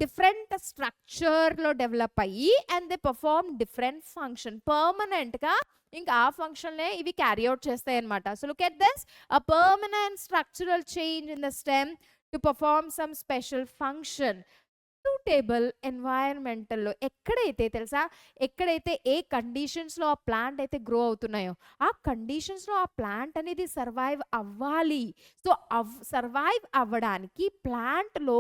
different స్ట్రక్చర్లో develop అయ్యి and they perform different function, పర్మనెంట్గా ఇంకా ఆ ఫంక్షన్లే ఇవి క్యారీ అవుట్ చేస్తాయి అనమాట. So look at this, a permanent structural change in the stem to perform some special function. Suitable ఎన్వైరన్మెంటల్లో ఎక్కడైతే తెలుసా, ఎక్కడైతే ఏ కండిషన్స్లో ఆ ప్లాంట్ అయితే గ్రో అవుతున్నాయో ఆ కండిషన్స్లో ఆ ప్లాంట్ అనేది సర్వైవ్ అవ్వాలి. సో సర్వైవ్ అవ్వడానికి ప్లాంట్లో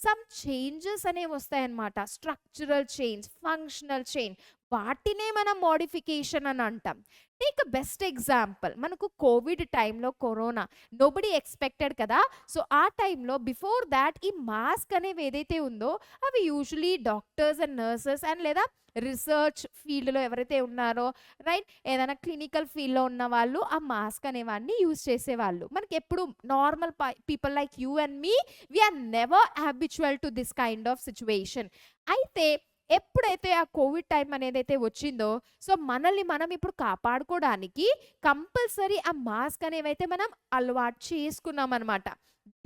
సమ్ చేంజెస్ అనేవి వస్తాయన్నమాట. స్ట్రక్చరల్ చేంజ్, ఫంక్షనల్ చేంజ్, వాటినే మనం మోడిఫికేషన్ అని అంటాం. టేక్ అ బెస్ట్ ఎగ్జాంపుల్, మనకు కోవిడ్ టైంలో కరోనా నోబడి ఎక్స్పెక్టెడ్ కదా. సో ఆ టైంలో బిఫోర్ దాట్ ఈ మాస్క్ అనేవి ఏదైతే ఉందో అవి usually doctors and nurses and లేదా రీసెర్చ్ ఫీల్డ్లో ఎవరైతే ఉన్నారో, రైట్, ఏదైనా క్లినికల్ ఫీల్డ్లో ఉన్న వాళ్ళు ఆ మాస్క్ అనేవాడిని యూజ్ చేసేవాళ్ళు. మనకి ఎప్పుడు normal people like you and me, we are never habitual to this kind of situation. అయితే ఎప్పుడైతే ఆ కోవిడ్ టైం అనేది అయితే వచ్చిందో, సో మనల్ని మనం ఇప్పుడు కాపాడుకోవడానికి కంపల్సరీ ఆ మాస్క్ అనేవైతే మనం అలవాటు చేసుకున్నాం అనమాట.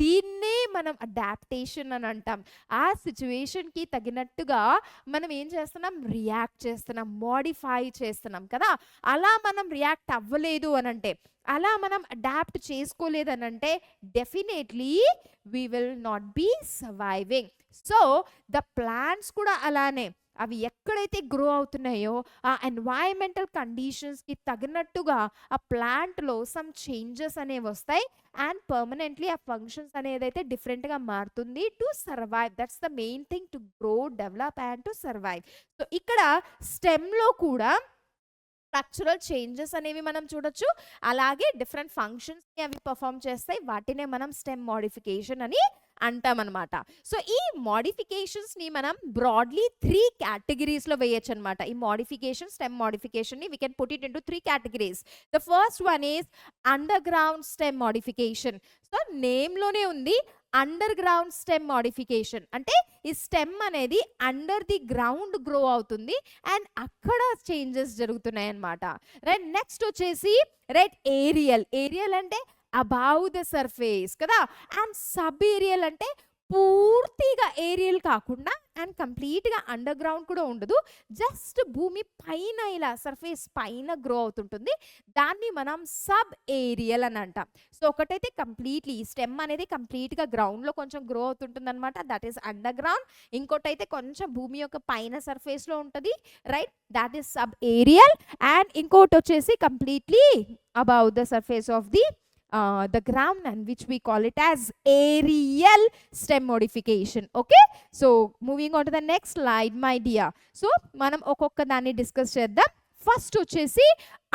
దీన్నే మనం అడాప్టేషన్ అని అంటాం. ఆ సిచ్యువేషన్కి తగినట్టుగా మనం ఏం చేస్తున్నాం, రియాక్ట్ చేస్తున్నాం, మోడిఫై చేస్తున్నాం కదా. అలా మనం రియాక్ట్ అవ్వలేదు అని అంటే, అలా మనం అడాప్ట్ చేసుకోలేదు అని అంటే definitely we will not be surviving. So the plants కూడా అలానే, అవి ఎక్కడైతే గ్రో అవుతున్నాయో ఆ ఎన్వైరన్మెంటల్ కండిషన్స్కి తగినట్టుగా ఆ ప్లాంట్లో సమ్ చేంజెస్ అనేవి వస్తాయి అండ్ పర్మనెంట్లీ ఆ ఫంక్షన్స్ అనేది అయితే డిఫరెంట్గా మారుతుంది to survive. That's the main thing, to grow, develop and to survive. So ఇక్కడ స్టెమ్లో కూడా స్ట్రక్చరల్ చేంజెస్ అనేవి మనం చూడొచ్చు, అలాగే డిఫరెంట్ ఫంక్షన్స్ని అవి పర్ఫామ్ చేస్తాయి, వాటినే మనం స్టెమ్ మోడిఫికేషన్ అని అంటామన్నమాట. సో ఈ మోడిఫికేషన్స్ని మనం బ్రాడ్లీ 3 కేటగిరీస్లో వేయచ్చు అనమాట. ఈ మోడిఫికేషన్, స్టెమ్ మోడిఫికేషన్ని we can put it into 3 categories. The first one is underground stem modification. So నేమ్లోనే ఉంది అండర్ గ్రౌండ్ స్టెమ్ మోడిఫికేషన్, అంటే ఈ స్టెమ్ అనేది అండర్ ది గ్రౌండ్ గ్రో అవుతుంది అండ్ అక్కడ చేంజెస్ జరుగుతున్నాయి అన్నమాట. రైట్, నెక్స్ట్ వచ్చేసి రైట్ ఏరియల్. ఏరియల్ అంటే అబౌవ్ ద సర్ఫేస్ కదా, అండ్ సబ్ ఏరియల్ అంటే పూర్తిగా ఏరియల్ కాకుండా అండ్ కంప్లీట్గా అండర్ గ్రౌండ్ కూడా ఉండదు, జస్ట్ భూమి పైన ఇలా సర్ఫేస్ పైన గ్రో అవుతుంటుంది, దాన్ని మనం సబ్ ఏరియల్ అని అంటాం. సో ఒకటైతే కంప్లీట్లీ స్టెమ్ అనేది కంప్లీట్గా గ్రౌండ్లో కొంచెం గ్రో అవుతుంటుంది అనమాట, దట్ ఈస్ అండర్ గ్రౌండ్. ఇంకోటైతే కొంచెం భూమి యొక్క పైన సర్ఫేస్లో ఉంటుంది, right, that is sub aerial. And ఇంకోటి వచ్చేసి completely above the surface of the ground, and which we call it as aerial stem modification. Okay, so moving on to the next slide, my dear. So manam okokka danni discuss cheddam. First vachesi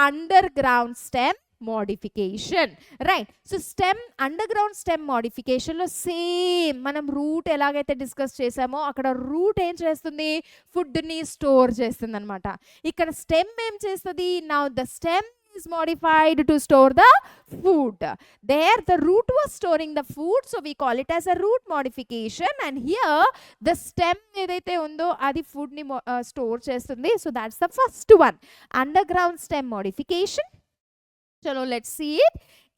underground stem modification, right? So stem, underground stem modification lo same మనం route ఎలాగైతే discuss చేసామో అక్కడ route ఏం చేస్తుంది, food ని store చేస్తుంది అనమాట. ఇక్కడ స్టెమ్ ఏం చేస్తుంది, now the stem is modified to store the food. There the root was storing the food, so we call it as a root modification, and here the stem edaithe undo adi food ni store chestundi. So that's the first one, underground stem modification. Chalo, let's see it.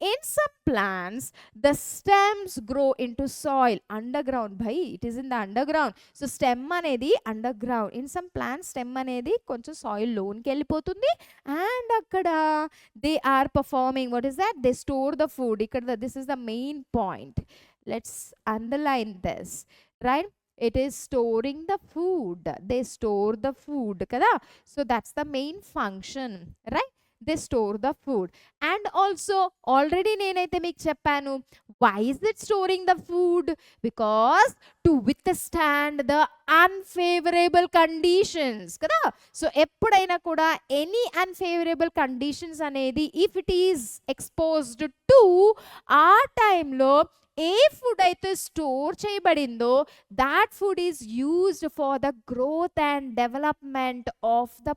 In some plants the stems grow into soil underground. Bhai, it is in the underground. So stem anedi underground. In some plants stem anedi konచెం soil loan ki vellipotundi and akkada they are performing, what is that, they store the food. Ikkada this is the main point, let's underline this, right? It is storing the food. They store the food kada. So that's the main function, right? They store the food. And also already నేనైతే మీకు చెప్పాను, why is it storing the food? Because to withstand the unfavorable conditions కదా. So ఎప్పుడైనా కూడా any unfavourable conditions అనేది if it is exposed to ఆ టైంలో ఏ ఫుడ్ అయితే స్టోర్ చేయబడిందో that food is used for the growth and development of the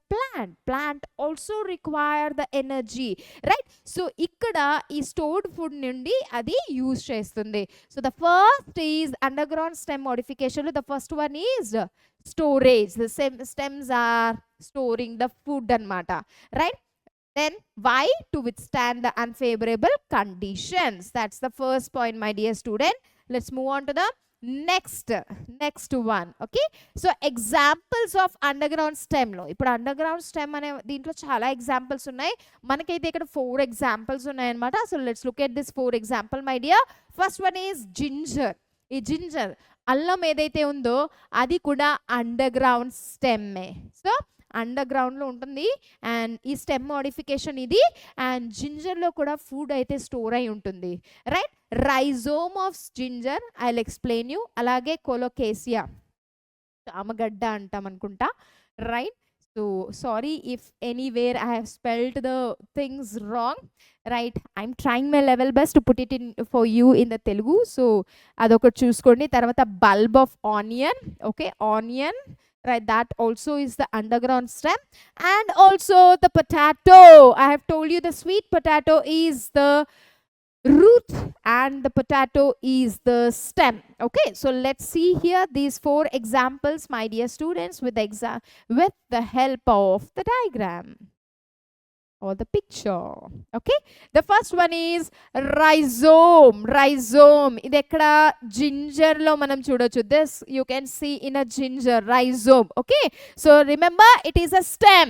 plant also require the energy, right? So ఇక్కడ ఈ స్టోర్డ్ ఫుడ్ నుండి అది యూజ్ చేస్తుంది. So the first is underground stem modification. The first one is storage. The stems are storing the food అన్నమాట, right? Then why? To withstand the unfavorable conditions. That's the first point, my dear student. Let's move on to the next one. Okay, so examples of underground stem lo ipudu underground stem ane deentlo chaala examples unnai, manakaithe ikkada 4 examples unnai anamata. So let's look at this 4 example, my dear. First one is ginger. ఈ ginger అల్లం ఏదైతే ఉందో అది కూడా under ground స్టెమ్మే. So under గ్రౌండ్లో ఉంటుంది and ఈ stem modification ఇది. అండ్ జింజర్లో కూడా ఫుడ్ అయితే స్టోర్ అయి ఉంటుంది, right? Rhizome of ginger I will explain you. అలాగే కోలోకేసియా, చామగడ్డ అంటాం అనుకుంటా, right? So sorry if anywhere I have spelled the things wrong, right? I'm trying my level best to put it in for you in the Telugu. So adokati chuskondi. Tarvata bulb of onion, okay, onion, right? That also is the underground stem. And also the potato. I have told you the sweet potato is the root and the potato is the stem. Okay, so let's see here these 4 examples, my dear students, with the help of the diagram or the picture. Okay, the first one is rhizome. ఇది ఎక్కడ ginger లో మనం చూడొచ్చు. This you can see in a ginger, rhizome. Okay, so remember it is a stem.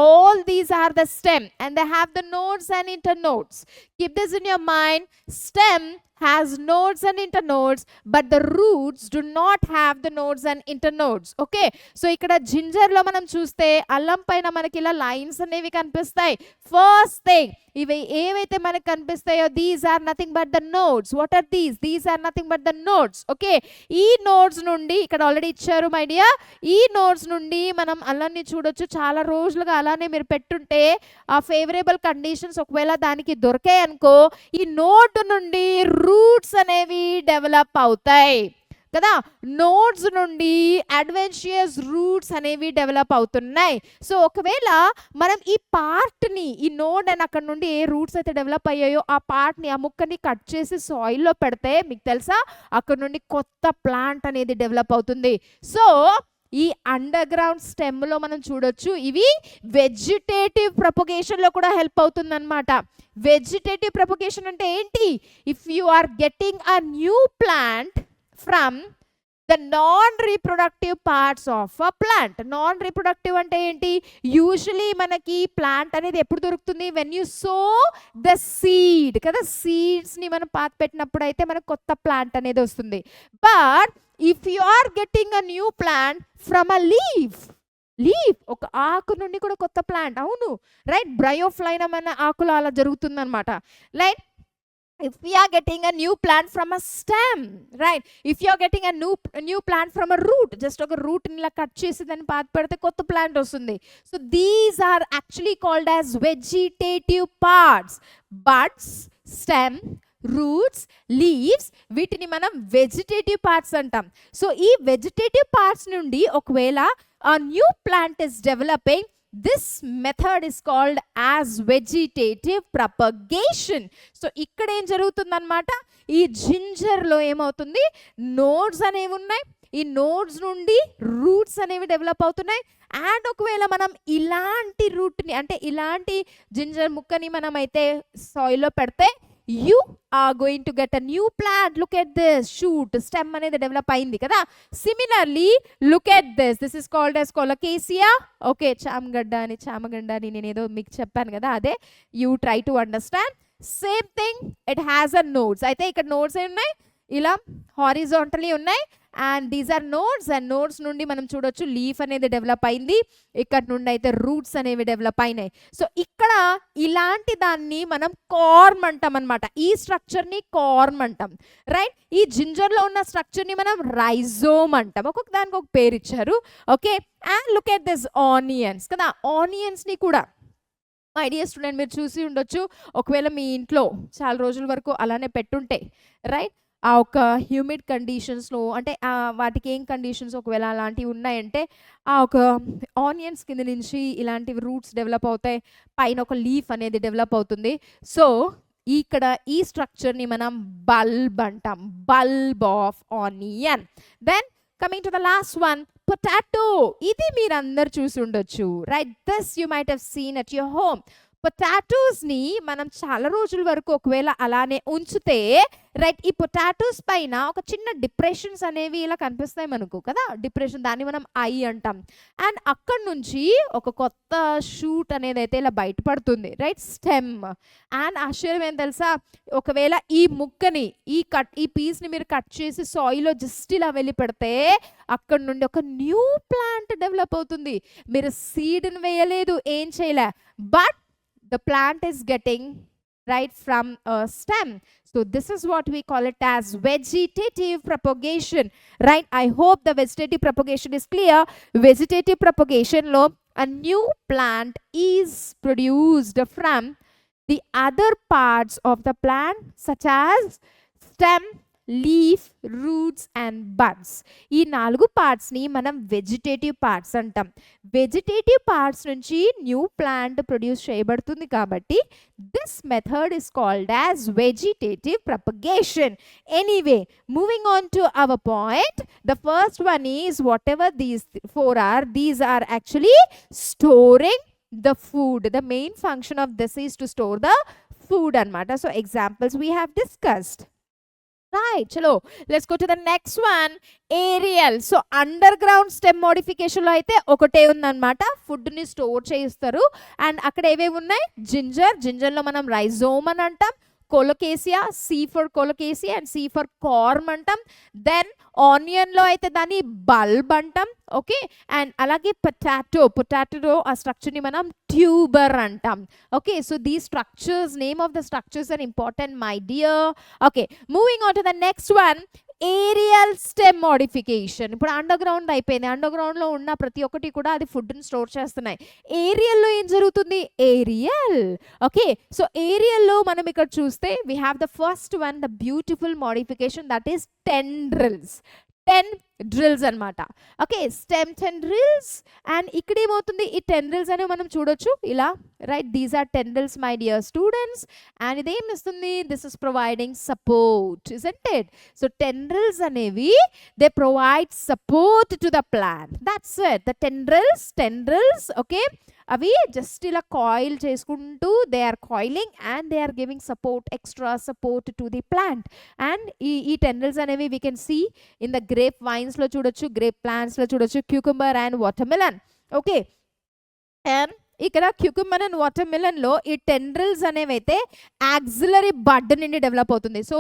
All these are the stem and they have the nodes and internodes. Keep this in your mind. Stem has nodes and internodes, but the roots do not have the nodes and internodes. Okay, so ikkada ginger lo manam chuste allam paina manaki ila lines anevi kanipistayi. First thing, ఇవి ఏవైతే మనకు కనిపిస్తాయో these are nothing but the nodes. What are these are nothing but the nodes. Okay, ఈ nodes నుండి ఇక్కడ already ఇచ్చారు my dear. ఈ nodes నుండి మనం అల్లాన్ని చూడొచ్చు. చాలా రోజులుగా అలానే మీరు పెట్టుంటే ఆ ఫేవరబుల్ కండిషన్స్ ఒకవేళ దానికి దొరికాయి అనుకో, ఈ నోడ్ నుండి రూట్స్ అనేవి డెవలప్ అవుతాయి కదా. నోడ్స్ నుండి అడ్వెంచరస్ రూట్స్ అనేవి డెవలప్ అవుతున్నాయి. సో ఒకవేళ మనం ఈ పార్ట్ని, ఈ నోడ్ అని అక్కడ నుండి ఏ రూట్స్ అయితే డెవలప్ అయ్యాయో ఆ పార్ట్ని, ఆ ముక్కని కట్ చేసి సాయిల్లో పెడితే మీకు తెలుసా అక్కడ నుండి కొత్త ప్లాంట్ అనేది డెవలప్ అవుతుంది. సో ఈ అండర్ గ్రౌండ్ స్టెమ్లో మనం చూడొచ్చు ఇవి వెజిటేటివ్ ప్రొపగేషన్లో కూడా హెల్ప్ అవుతుంది అనమాట. వెజిటేటివ్ ప్రొపగేషన్ అంటే ఏంటి? If you are getting a new plant from the non-reproductive parts of a plant. Non-reproductive అంటే ఏంటి? యూజువలీ మనకి ప్లాంట్ అనేది ఎప్పుడు దొరుకుతుంది? When you so the seed కదా. సీడ్స్ని మనం పాత పెట్టినప్పుడు అయితే మనకు కొత్త ప్లాంట్ అనేది వస్తుంది. But if you are getting a new plant from a leaf, ఒక ఆకు నుండి కూడా కొత్త ప్లాంట్, అవును రైట్, బ్రయోఫ్లైనమ్ అనే ఆకులు అలా జరుగుతుందన్నమాట. Like if we are getting a new plant from a stem, right? If you are getting a new plant from a root, just oka root ni la cut chesi dani path pedte kotta plant ostundi. So these are actually called as vegetative parts. Buds, stem, roots, leaves, వీటిని మనం vegetative parts అంటాం. So ఈ vegetative parts నుండి ఒకవేళ a new plant is developing, this method is called as vegetative propagation. So ఇక్కడ ఏం జరుగుతుందన్నమాట, ఈ జింజర్లో ఏమవుతుంది, నోడ్స్ అనేవి ఉన్నాయి, ఈ నోడ్స్ నుండి రూట్స్ అనేవి డెవలప్ అవుతున్నాయి. అండ్ ఒకవేళ మనం ఇలాంటి రూట్ని అంటే ఇలాంటి జింజర్ ముక్కని మనం అయితే సాయిల్లో పెడితే you are going to get a new plant. Look at this shoot, stem అనేది డెవలప్ అయింది కదా. Similarly, look at this is called as colocasia. Okay, చామగడ్డ అని నేను ఏదో మీకు చెప్పాను కదా, అదే you try to understand. Same thing, it has a nodes. అయితే ఇక్కడ నోడ్స్ ఉన్నాయి, ఇలా హారిజాంటలీ ఉన్నాయి and these are nodes, and nodes నుండి మనం చూడొచ్చు లీఫ్ అనేది డెవలప్ అయింది, ఇక్కడ నుండి అయితే రూట్స్ అనేవి డెవలప్ అయినాయి. సో ఇక్కడ ఇలాంటి దాన్ని మనం కార్మ్ అంటాం అనమాట. ఈ స్ట్రక్చర్ని కార్మ్ అంటాం, రైట్. ఈ జింజర్లో ఉన్న స్ట్రక్చర్ని మనం రైజోమ్ అంటాం. ఒక్కొక్క దానికి ఒక పేరు ఇచ్చారు. Okay, and look at this onions కదా. ఆనియన్స్ని కూడా మై డియర్ స్టూడెంట్ మీరు చూసి ఉండొచ్చు, ఒకవేళ మీ ఇంట్లో చాలా రోజుల వరకు అలానే పెట్టుంటే, రైట్, ఆ ఒక హ్యూమిడ్ కండిషన్స్లో అంటే వాటికి ఏం కండిషన్స్ ఒకవేళ అలాంటివి ఉన్నాయంటే ఆ ఒక ఆనియన్స్ కింద నుంచి ఇలాంటివి రూట్స్ డెవలప్ అవుతాయి, పైన ఒక లీఫ్ అనేది డెవలప్ అవుతుంది. సో ఇక్కడ ఈ స్ట్రక్చర్ని మనం బల్బ్ అంటాం, bulb of onion. Then coming to the last one, potato. ఇది మీరు అందరు చూసి ఉండొచ్చు, right. This you might have seen at your home. పొటాటోస్ని మనం చాలా రోజుల వరకు ఒకవేళ అలానే ఉంచితే, రైట్, ఈ పొటాటోస్ పైన ఒక చిన్న డిప్రెషన్స్ అనేవి ఇలా కనిపిస్తాయి మనకు కదా, డిప్రెషన్, దాన్ని మనం ఐ అంటాం. అండ్ అక్కడ నుంచి ఒక కొత్త షూట్ అనేది అయితే ఇలా బయటపడుతుంది, రైట్, స్టెమ్. అండ్ ఆశ్చర్యం ఏం తెలుసా, ఒకవేళ ఈ ముక్కని ఈ పీస్ని మీరు కట్ చేసి సాయిల్లో జస్ట్ ఇలా వెళ్ళి పెడితే అక్కడ నుండి ఒక న్యూ ప్లాంట్ డెవలప్ అవుతుంది. మీరు సీడ్ని వేయలేదు, ఏం చేయలే, but the plant is getting right from a stem. So this is what we call it as vegetative propagation, right. I hope the vegetative propagation is clear. Vegetative propagation lo a new plant is produced from the other parts of the plant such as stem, leaf, roots and buds. ఈ 4 పార్ట్స్ని మనం vegetative parts అంటాం. Vegetative parts నుంచి new plant produce చేయబడుతుంది కాబట్టి this method is called as vegetative propagation. Anyway, moving on to our point, the first one is whatever these 4 are, these are actually storing the food. The main function of this is to store the food anamata. So examples we have discussed. Right, chalo, let's go to the next one, aerial. So underground stem modification lo aithe okate undannamata, food ni store cheyistaru. And akkada eveve unnai, ginger lo manam rhizome ani antam, colocasia, C for colocasia and C for corm antam. Then onion lo aithe dani bulb antam, okay. And alage potato a structure ni manam tuber antam, okay. So these structures, name of the structures are important, my dear. Okay, moving on to the next one, aerial stem modification. ఇప్పుడు underground అయిపోయింది, అండర్ గ్రౌండ్లో ఉన్న ప్రతి ఒక్కటి కూడా అది ఫుడ్ని స్టోర్ చేస్తున్నాయి. ఏరియల్లో ఏం జరుగుతుంది, ఏరియల్, ఓకే. సో ఏరియల్లో మనం ఇక్కడ చూస్తే we have the first one, the beautiful modification, that is tendrils. 10 drills అనమాట, ఓకే, స్టెమ్ టెండ్రిల్స్. అండ్ ఇక్కడ ఏమవుతుంది, ఈ టెండ్రిల్స్ అనేవి మనం చూడొచ్చు ఇలా, right. These are tendrils my dear students. And ఇదేం ఇస్తుంది, this is providing support, isn't it. So tendrils అనేవి they provide support to the plant, that's it. The tendrils, okay, అవి జస్ట్ ఇలా కాయిల్ చేసుకుంటూ they are coiling and they are giving support, extra support to the plant. And ఈ tendrils అనేవి we can see in the grape వైన్స్లో చూడొచ్చు, grape ప్లాంట్స్లో చూడొచ్చు, cucumber and watermelon, okay. And ఇక్కడ క్యూకంబర్ అండ్ వాటర్మెలన్లో ఈ టెండ్రిల్స్ అనేవి అయితే యాక్సిలరీ బడ్ నుండి డెవలప్ అవుతుంది. So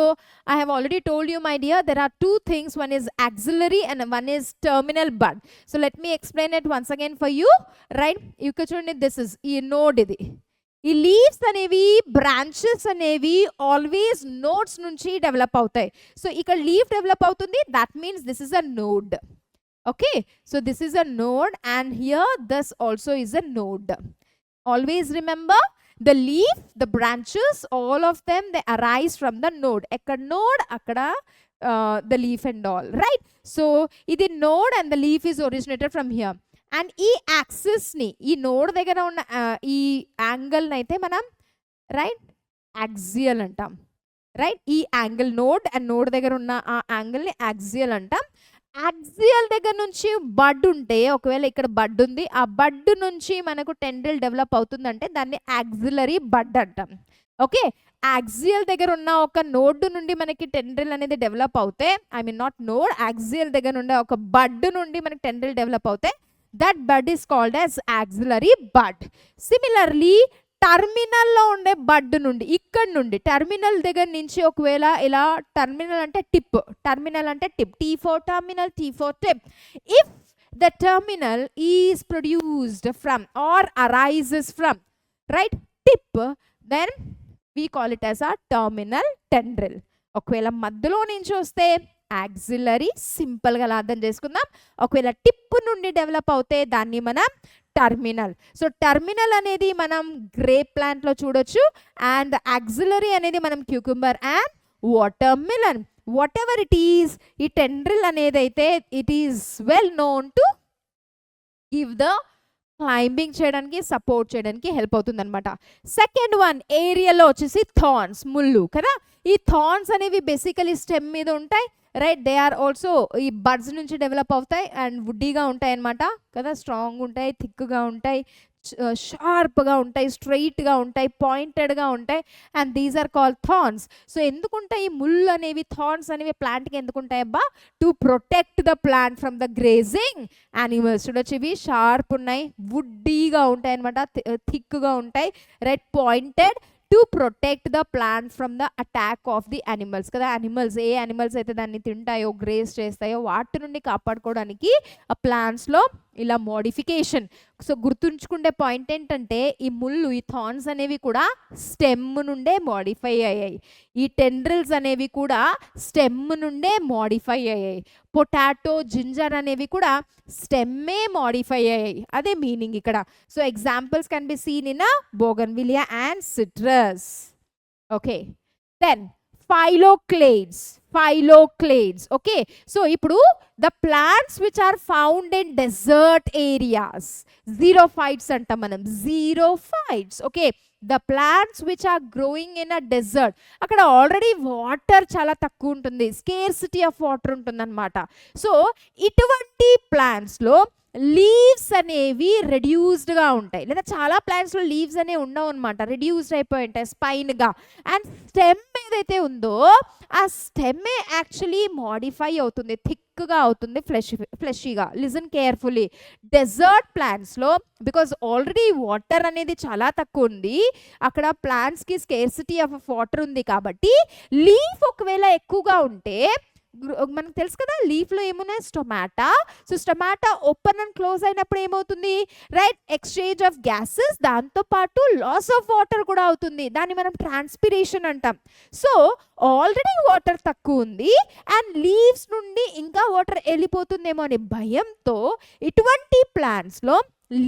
I have already told you my dear, there are 2 things, one is axillary and one is terminal bud. So let me explain it once again for you, right. ఇక్కడ చూడండి, this is ఈ node, ఇది ఈ leaves అనేవి, branches అనేవి always nodes నుంచి develop అవుతాయి. So ఇక్కడ లీఫ్ డెవలప్ అవుతుంది, that means this is a node, okay. So this is a node and here this also is a node. Always remember, the leaf, the branches, all of them, they arise from the node. Ekkada node, akkada the leaf and all, right. So idi node and the leaf is originated from here. And ee axis ni, ee node దగ్గర ఉన్న ఈ angle నైతే మనం, right, axial అంటాం, right. ఈ angle node and node దగ్గర ఉన్న ఆ యాంగిల్ ని యాక్సియల్ అంటాం. యాక్సియల్ దగ్గర నుంచి బడ్ ఉంటే, ఒకవేళ ఇక్కడ బడ్ ఉంది, ఆ బడ్ నుంచి మనకు టెండ్రిల్ డెవలప్ అవుతుందంటే దాన్ని యాక్సిలరీ బడ్ అంటాం, ఓకే. యాక్సియల్ దగ్గర ఉన్న ఒక నోడ్ నుండి మనకి టెండ్రిల్ అనేది డెవలప్ అవుతే, I mean not node, axial దగ్గర నుండి ఒక బడ్ నుండి మనకి టెండ్రిల్ డెవలప్ అవుతే, that bud is called as axillary bud. Similarly, టర్మినల్లో ఉండే బడ్ నుండి, ఇక్కడ నుండి టర్మినల్ దగ్గర నుంచి ఒకవేళ ఇలా, టర్మినల్ అంటే టిప్, టర్మినల్ అంటే tip, T4 terminal, T4 tip. If the terminal is produced from or arises from right tip, then we call it as a terminal tendril. ఒకవేళ మధ్యలో నుంచి వస్తే యాక్సిలరీ, సింపుల్గా అర్థం చేసుకుందాం. ఒకవేళ టిప్ నుండి డెవలప్ అవుతే దాన్ని మనం టర్మినల్. సో టర్మినల్ అనేది మనం గ్రేప్ ప్లాంట్లో చూడొచ్చు, అండ్ యాక్సిలరీ అనేది మనం cucumber and water melon. What ever it is, ఈ టెండ్రిల్ అనేది అయితే it is well known to give the climbing చేయడానికి, సపోర్ట్ చేయడానికి హెల్ప్ అవుతుంది అనమాట. సెకండ్ వన్ ఏరియాలో వచ్చేసి థార్న్స్, ముళ్ళు కదా. ఈ థార్న్స్ అనేవి బేసికలీ స్టెమ్ మీద ఉంటాయి, రైట్. దే ఆర్ ఆల్సో ఈ బడ్స్ నుంచి డెవలప్ అవుతాయి అండ్ వుడ్డీగా ఉంటాయి అనమాట కదా. స్ట్రాంగ్ ఉంటాయి, థిక్గా ఉంటాయి, షార్ప్గా ఉంటాయి, స్ట్రైట్గా ఉంటాయి, పాయింటెడ్గా ఉంటాయి, and these are called thorns. So ఎందుకుంటాయి ఈ ముళ్ళు అనేవి, థార్న్స్ అనేవి ప్లాంట్కి ఎందుకుంటాయి అబ్బా? To protect the plant from the grazing animals. చూడొచ్చు, ఇవి షార్ప్ ఉన్నాయి, వుడ్డీగా ఉంటాయి అనమాట, థిక్గా ఉంటాయి, right, pointed, to protect the plant from the attack of the animals కదా. యానిమల్స్, ఏ యానిమల్స్ అయితే దాన్ని తింటాయో, గ్రేస్ చేస్తాయో, వాటి నుండి కాపాడుకోవడానికి ఆ ప్లాంట్స్లో ఇలా మోడిఫికేషన్. సో గుర్తుంచుకునే పాయింట్ ఏంటంటే ఈ ముళ్ళు, ఈ థార్న్స్ అనేవి కూడా స్టెమ్ నుండే మోడిఫై అయ్యాయి. ఈ టెండ్రిల్స్ అనేవి కూడా స్టెమ్ నుండే మోడిఫై అయ్యాయి. పొటాటో, జింజర్ అనేవి కూడా స్టెమ్మే మోడిఫై అయ్యాయి, అదే మీనింగ్ ఇక్కడ. So examples can be seen in bougainvillea and citrus. Okay, then phyloclades. Phyloclades. Okay, so ఇప్పుడు the plants which are found in desert areas, xerophytes అంటాం మనం, xerophytes. Okay, the plants which are growing in a desert, అక్కడ already water చాలా తక్కువ ఉంటుంది, scarcity of water ఉంటుంది అనమాట. So ఇటువంటి ప్లాంట్స్లో లీవ్స్ అనేవి రెడ్యూస్డ్గా ఉంటాయి, లేదా చాలా ప్లాంట్స్లో లీవ్స్ అనేవి ఉండవు అనమాట, రెడ్యూస్డ్ అయిపోయి ఉంటాయి స్పైన్గా. అండ్ స్టెమ్ ఏదైతే ఉందో ఆ స్టెమ్మే యాక్చువల్లీ మోడిఫై అవుతుంది, థిక్గా అవుతుంది, ఫ్లెషీగా. లిజన్ కేర్ఫుల్లీ, డెజర్ట్ ప్లాంట్స్లో బికాజ్ ఆల్రెడీ వాటర్ అనేది చాలా తక్కువ ఉంది, అక్కడ ప్లాంట్స్కి స్కేర్సిటీ ఆఫ్ వాటర్ ఉంది కాబట్టి లీఫ్ ఒకవేళ ఎక్కువగా ఉంటే, మనకు తెలుసు కదా లీఫ్లో ఏమున్నాయి, stomata. So stomata open and close అయినప్పుడు ఏమవుతుంది, రైట్, ఎక్స్చేంజ్ ఆఫ్ గ్యాసెస్, దాంతోపాటు లాస్ ఆఫ్ వాటర్ కూడా అవుతుంది, దాన్ని మనం ట్రాన్స్పిరేషన్ అంటాం. సో ఆల్రెడీ వాటర్ తక్కువ ఉంది అండ్ లీవ్స్ నుండి ఇంకా వాటర్ వెళ్ళిపోతుందేమో అనే భయంతో ఇటువంటి ప్లాంట్స్లో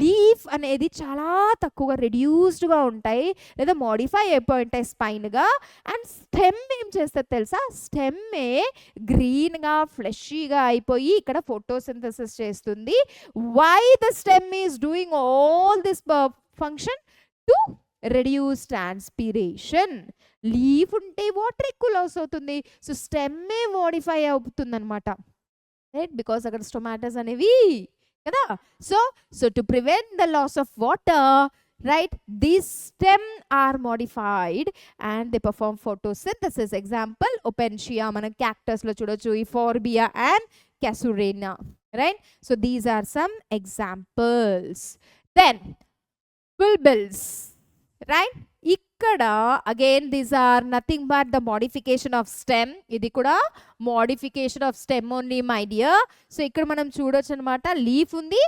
లీఫ్ అనేది చాలా తక్కువగా రెడ్యూస్డ్గా ఉంటాయి, లేదా మోడిఫై అయిపోయి ఉంటాయి స్పైన్గా. అండ్ స్టెమ్ ఏం చేస్తుంది తెలుసా, స్టెమ్మే గ్రీన్గా ఫ్లెషీగా అయిపోయి ఇక్కడ ఫోటోసింథసిస్ చేస్తుంది. Why the stem is doing all this function? To reduce transpiration. Leaf ఉంటే వాటర్ ఎక్కువ లాస్ అవుతుంది, సో స్టెమ్మే మోడిఫై అవుతుంది అనమాట, రైట్, బికాస్ అక్కడ స్టొమాటోస్ అనేవి కదా. So to prevent the loss of water, right, these stem are modified and they perform photosynthesis. Example, opentia, mana cactus lo chudochu, euphorbia and casuarina, right. So these are some examples. Then bulbils, right, ఇక్కడ again these are nothing but the modification of stem. ఇది కూడా modification of stem only my dear. So ఇక్కడ మనం చూడొచ్చు అనమాట, leaf ఉంది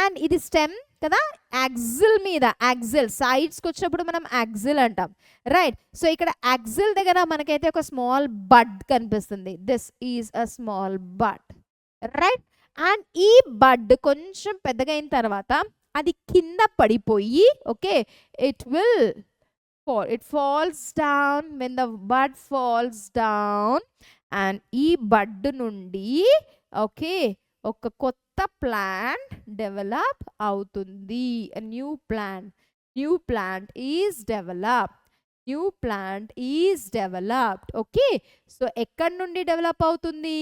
and ఇది stem కదా, యాక్సిల్ మీద, యాక్సిల్ సైడ్స్కి వచ్చినప్పుడు మనం యాక్సిల్ అంటాం, రైట్. సో ఇక్కడ యాక్సిల్ దగ్గర మనకైతే ఒక స్మాల్ బడ్ కనిపిస్తుంది, this is a small bud, right. And ఈ బడ్ కొంచెం పెద్దగా అయిన తర్వాత అది కింద పడిపోయి, okay, it falls down. When the bud falls down and ఈ బడ్ నుండి ఓకే ఒక కొత్త ప్లాంట్ డెవలప్ అవుతుంది. New plant is developed. Okay, so ఎక్కడి నుండి డెవలప్ అవుతుంది,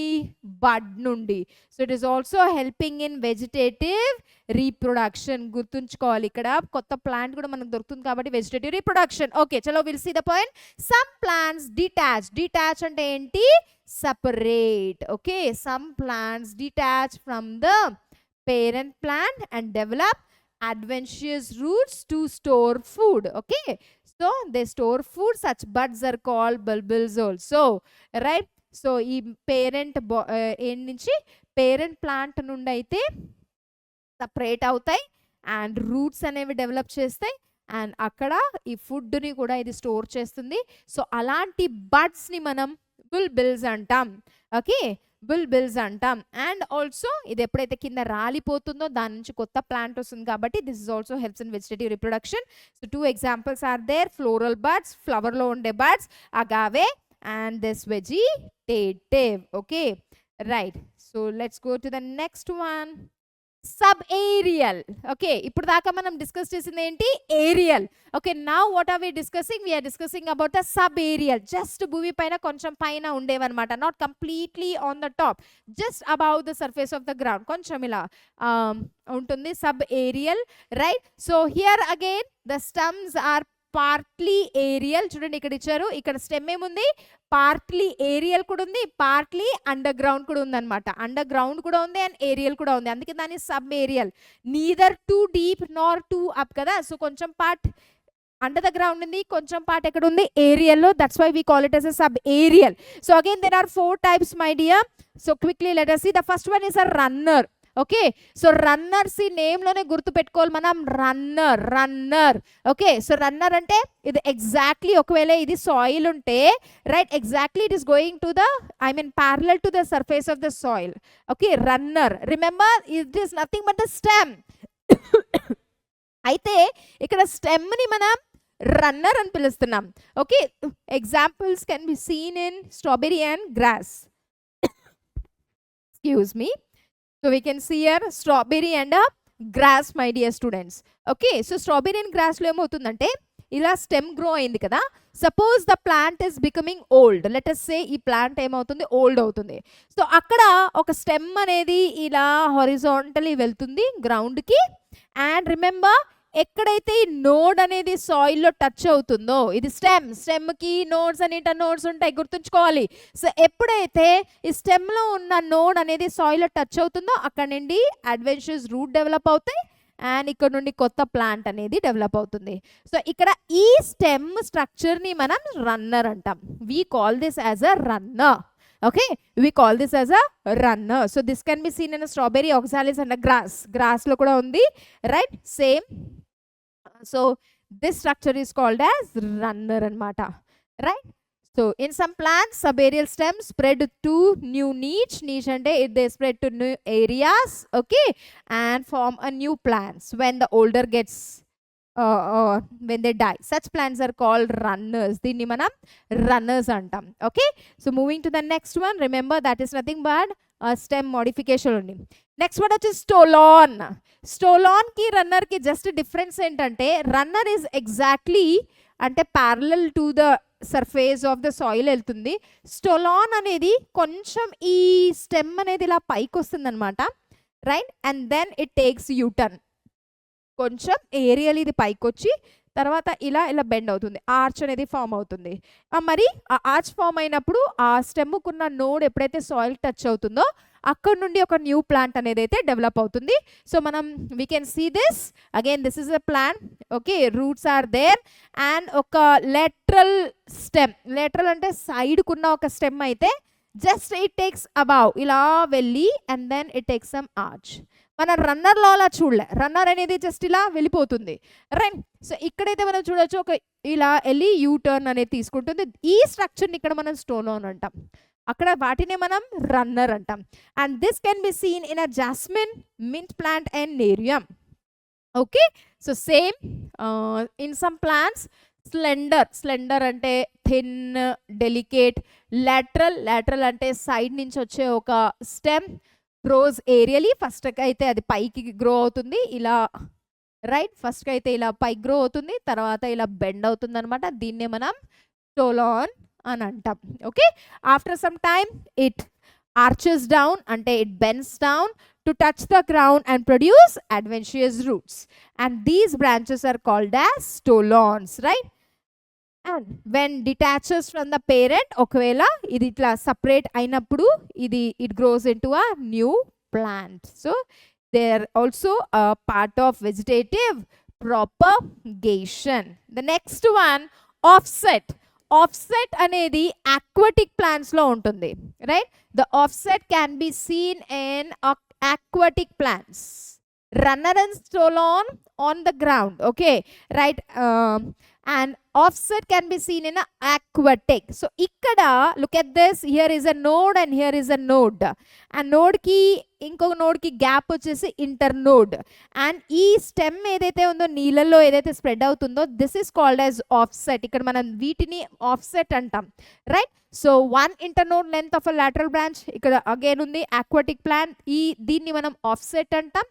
బడ్ నుండి. So it is also helping in vegetative reproduction. గుర్తుంచుకోవాలి, ఇక్కడ కొత్త ప్లాంట్ కూడా మనకు దొరుకుతుంది కాబట్టి వెజిటేటివ్ రీప్రొడక్షన్. ఓకే, చలో will see the point. Some plants detach అంటే ఏంటి, separate. Okay, some plants detach from the parent plant and develop adventitious roots to store food. Okay, so they store food. Such buds are called bulbils also, right? So ఈ parent ఏం నుంచి parent plant నుండి అయితే separate అవుతాయి and roots అనేవి develop చేస్తాయి and అక్కడ ఈ ఫుడ్ని కూడా ఇది స్టోర్ చేస్తుంది. సో అలాంటి బడ్స్ని మనం బుల్బిల్స్ అంటాం. ఓకే, బుల్బిల్స్ అంటాం. అండ్ ఆల్సో ఇది ఎప్పుడైతే కింద రాలిపోతుందో దాని నుంచి కొత్త ప్లాంట్ వస్తుంది కాబట్టి this is also helps in vegetative reproduction. So 2 examples are there, floral buds, ఫ్లవర్లో ఉండే buds, agave and this vegetative. Okay, right. So let's go to the next one, subaerial. Okay, ఇప్పుడు దాకా మనం డిస్కస్ చేసింది ఏంటి? Aerial. Okay, now what are we discussing? We are discussing about the subaerial. Just భూమి పైన కొంచెం పైన ఉండేవన్నమాట, not completely on the top, just above the surface of the ground, కొంచెం ఇలా ఉంటుంది subaerial, right? So here again the stems are partly aerial. చూడండి ఇక్కడ ఇచ్చారు, ఇక్కడ స్టెమ్ ఏముంది? పార్ట్లీ ఏరియల్ కూడా ఉంది, పార్ట్లీ అండర్ గ్రౌండ్ కూడా ఉంది అనమాట. అండర్ గ్రౌండ్ కూడా ఉంది అండ్ ఏరియల్ కూడా ఉంది, అందుకే దాన్ని subaerial. Neither too deep nor too up కదా. సో కొంచెం పార్ట్ అండర్ ద గ్రౌండ్ ఉంది, కొంచెం పార్ట్ ఎక్కడ ఉంది? ఏరియల్లో. That's why we call it as a sub aerial. So again there are 4 types my dear. So quickly let us see. The first one is a runner. Okay, so runners ఈ నేమ్లోనే గుర్తు పెట్టుకోవాలి మనం, runner runner. Okay, so runner అంటే ఇది exactly ఒకవేళ ఇది soil ఉంటే right, exactly it is going to the parallel to the surface of the soil. Okay, runner. Remember it is nothing but the stem. అయితే ఇక్కడ స్టెమ్ని మనం రన్నర్ అని పిలుస్తున్నాం. Okay, examples can be seen in strawberry and grass. Excuse me. So we can see here strawberry and a grass my dear students. Okay, so strawberry and grass lo emotundante ila stem grow ayindi kada. Suppose the plant is becoming old. Let us say ee plant emoutundi old avutundi. So akkada oka stem anedi ila horizontally veltundi ground ki and remember ఎక్కడైతే ఈ node అనేది సాయిల్లో touch అవుతుందో ఇది స్టెమ్కి nodes అని nodes ఉంటాయి, గుర్తుంచుకోవాలి. So ఎప్పుడైతే ఈ స్టెమ్లో ఉన్న నోడ్ అనేది సాయిల్లో టచ్ అవుతుందో అక్కడ నుండి అడ్వెంచరస్ రూట్ డెవలప్ అవుతాయి అండ్ ఇక్కడ నుండి కొత్త ప్లాంట్ అనేది డెవలప్ అవుతుంది. సో ఇక్కడ ఈ స్టెమ్ స్ట్రక్చర్ని మనం రన్నర్ అంటాం. We call this as a runner. Okay, we call this as a runner. So this can be seen in a strawberry, oxalis and a grass lo kuda undi, right? Same. So this structure is called as runner anamata, right? So in some plants subaerial stems spread to new niche ante they spread to new areas, okay, and form a new plants when the older gets when they die. Such plants are called runners. దీన్ని మనం runners అంటాం. Okay, so moving to the next one, remember that is nothing but a stem modification only. Next one వచ్చి stolon. Stolon కి runner కి just difference ఏంటంటే runner is exactly అంటే parallel to the surface of the soil వెళ్తుంది. Stolon అనేది కొంచెం ఈ stem అనేది ఇలా పైకి వస్తుంది అనమాట, right, and then it takes U turn. కొంచెం ఏరియల్ ఇది పైకి వచ్చి తర్వాత ఇలా ఇలా బెండ్ అవుతుంది, ఆర్చ్ అనేది ఫామ్ అవుతుంది. మరి ఆ ఆర్చ్ ఫామ్ అయినప్పుడు ఆ స్టెమ్కున్న నోడ్ ఎప్పుడైతే సాయిల్ టచ్ అవుతుందో అక్కడ నుండి ఒక న్యూ ప్లాంట్ అనేది అయితే డెవలప్ అవుతుంది. సో మనం we can see this again, this is a plant. Okay, roots are there and ఒక లెటరల్ స్టెమ్, లెటరల్ అంటే సైడ్కున్న ఒక స్టెమ్ అయితే జస్ట్ ఇట్ టేక్స్ అబౌవ్ ఇలా వెళ్ళి and then it takes some arch. మన రన్నర్లో అలా చూడలే, రన్నర్ అనేది జస్ట్ ఇలా వెళ్ళిపోతుంది, రైట్. సో ఇక్కడైతే మనం చూడొచ్చు ఒక ఇలా వెళ్ళి యూ టర్న్ అనేది తీసుకుంటుంది. ఈ స్ట్రక్చర్ని ఇక్కడ మనం స్టోలోన్ అంటాం, అక్కడ వాటినే మనం రన్నర్ అంటాం. And this can be seen in a jasmine, mint plant and nerium. Okay, so same in some plants slender అంటే థిన్, డెలికేట్. లాటరల్ అంటే సైడ్ నుంచి వచ్చే ఒక స్టెమ్ గ్రోస్ ఏరియలీ. ఫస్ట్ అయితే అది పైకి గ్రో అవుతుంది ఇలా, రైట్, ఫస్ట్ అయితే ఇలా పైకి గ్రో అవుతుంది, తర్వాత ఇలా బెండ్ అవుతుంది అనమాట. దీన్నే మనం స్టోలాన్ అని అంటాం. Okay, after some time it arches down అంటే it bends down to touch the ground and produce adventitious roots, and these branches are called as stolons, right? And when detaches from the parent, okavela idi itla separate ainappudu idi it grows into a new plant. So they are also a part of vegetative propagation. The next one, offset. Offset అనేది aquatic plants లో ఉంటుంది, right? The offset can be seen in aquatic plants. Runner and stolon on the ground, okay, right? And offset can be seen in a aquatic. So ikkada look at this, here is a node and here is a node, and node ki ఇంకొక node కి gap వచ్చేసి inter node, and ఈ stem ఏదైతే ఉందో నీళ్ళల్లో ఏదైతే spread అవుతుందో this is called as offset. ఇక్కడ మనం వీటిని ఆఫ్సెట్ అంటాం, right? So 1 internode length of a lateral branch ఇక్కడ అగైన్ ఉంది aquatic plant, దీన్ని మనం ఆఫ్సెట్ అంటాం.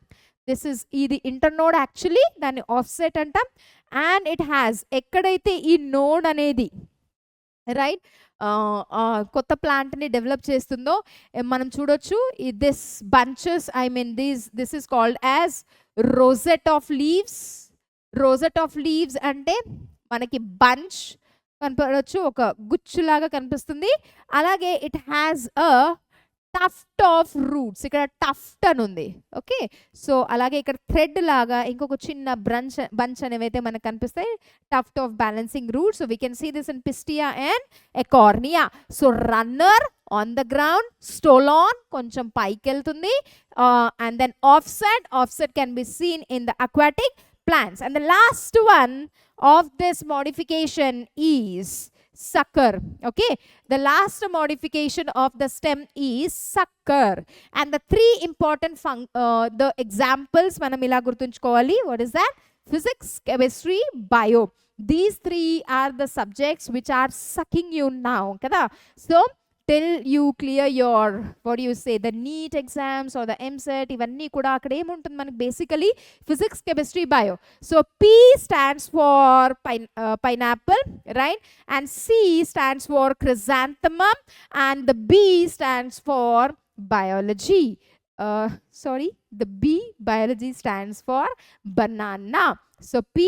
దిస్ ఇస్ ఇది ఇంటర్నోడ్, యాక్చువల్లీ దాన్ని ఆఫ్సెట్ అంటాం. అండ్ ఇట్ హ్యాస్ ఎక్కడైతే ఈ నోడ్ అనేది రైట్ కొత్త ప్లాంట్ని డెవలప్ చేస్తుందో మనం చూడొచ్చు. This bunches, I mean this is called as rosette of leaves. Rosette of leaves అంటే మనకి బంచ్ కనపడవచ్చు, ఒక గుచ్చులాగా కనిపిస్తుంది. అలాగే it has a tuft of roots, ఇక్కడ టఫ్ట్ అని ఉంది, ఓకే. సో అలాగే ఇక్కడ థ్రెడ్ లాగా ఇంకొక చిన్న బంచ్ అనేవైతే మనకు కనిపిస్తాయి, tuft of balancing roots. So we can see this in Pistia and Eichhornia. So runner on the ground, stolon కొంచెం పైకి వెళ్తుంది, and then offset can be seen in the aquatic plants. And the last one of this modification is sucker, okay. The last modification of the stem is sucker. And the three important the examples manam ila gurtunchukovali. What is that? Physics, chemistry, bio. These three are the subjects which are sucking you now, kada. So till you clear your, what do you say, the NEET exams or the MSET, ఇవన్నీ కూడా అక్కడ ఏముంటుంది మనకి basically physics, chemistry, bio. So P stands for pineapple, right? And C stands for chrysanthemum, and the B stands for biology. The B, biology, stands for banana. So P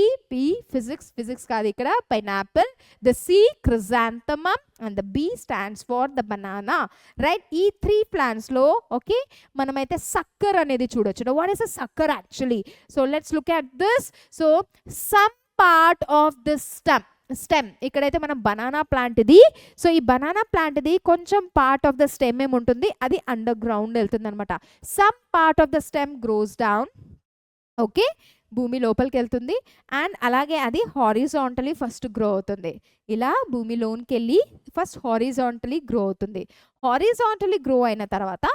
physics కాదు ఇక్కడ, pineapple, the C chrysanthemum, and the B stands for the banana, right? ఈ 3 plants లో okay మనమైతే sucker అనేది చూడొచ్చు. What is a sucker actually? So let's look at this. So some part of this stem ఇక్కడైతే మనం banana plant ఇది. So ఈ banana plant ఇది కొంచెం పార్ట్ ఆఫ్ ద స్టెమ్ ఏముంటుంది, అది అండర్ గ్రౌండ్ వెళ్తుంది అనమాట. Some part of the stem gross down, okay, భూమి లోపలికి వెళ్తుంది. అండ్ అలాగే అది హారిజాంటలీ ఫస్ట్ గ్రో అవుతుంది. ఇలా భూమిలోనికి వెళ్ళి ఫస్ట్ హారిజాంటలీ గ్రో అవుతుంది. హారిజాంటలీ గ్రో అయిన తర్వాత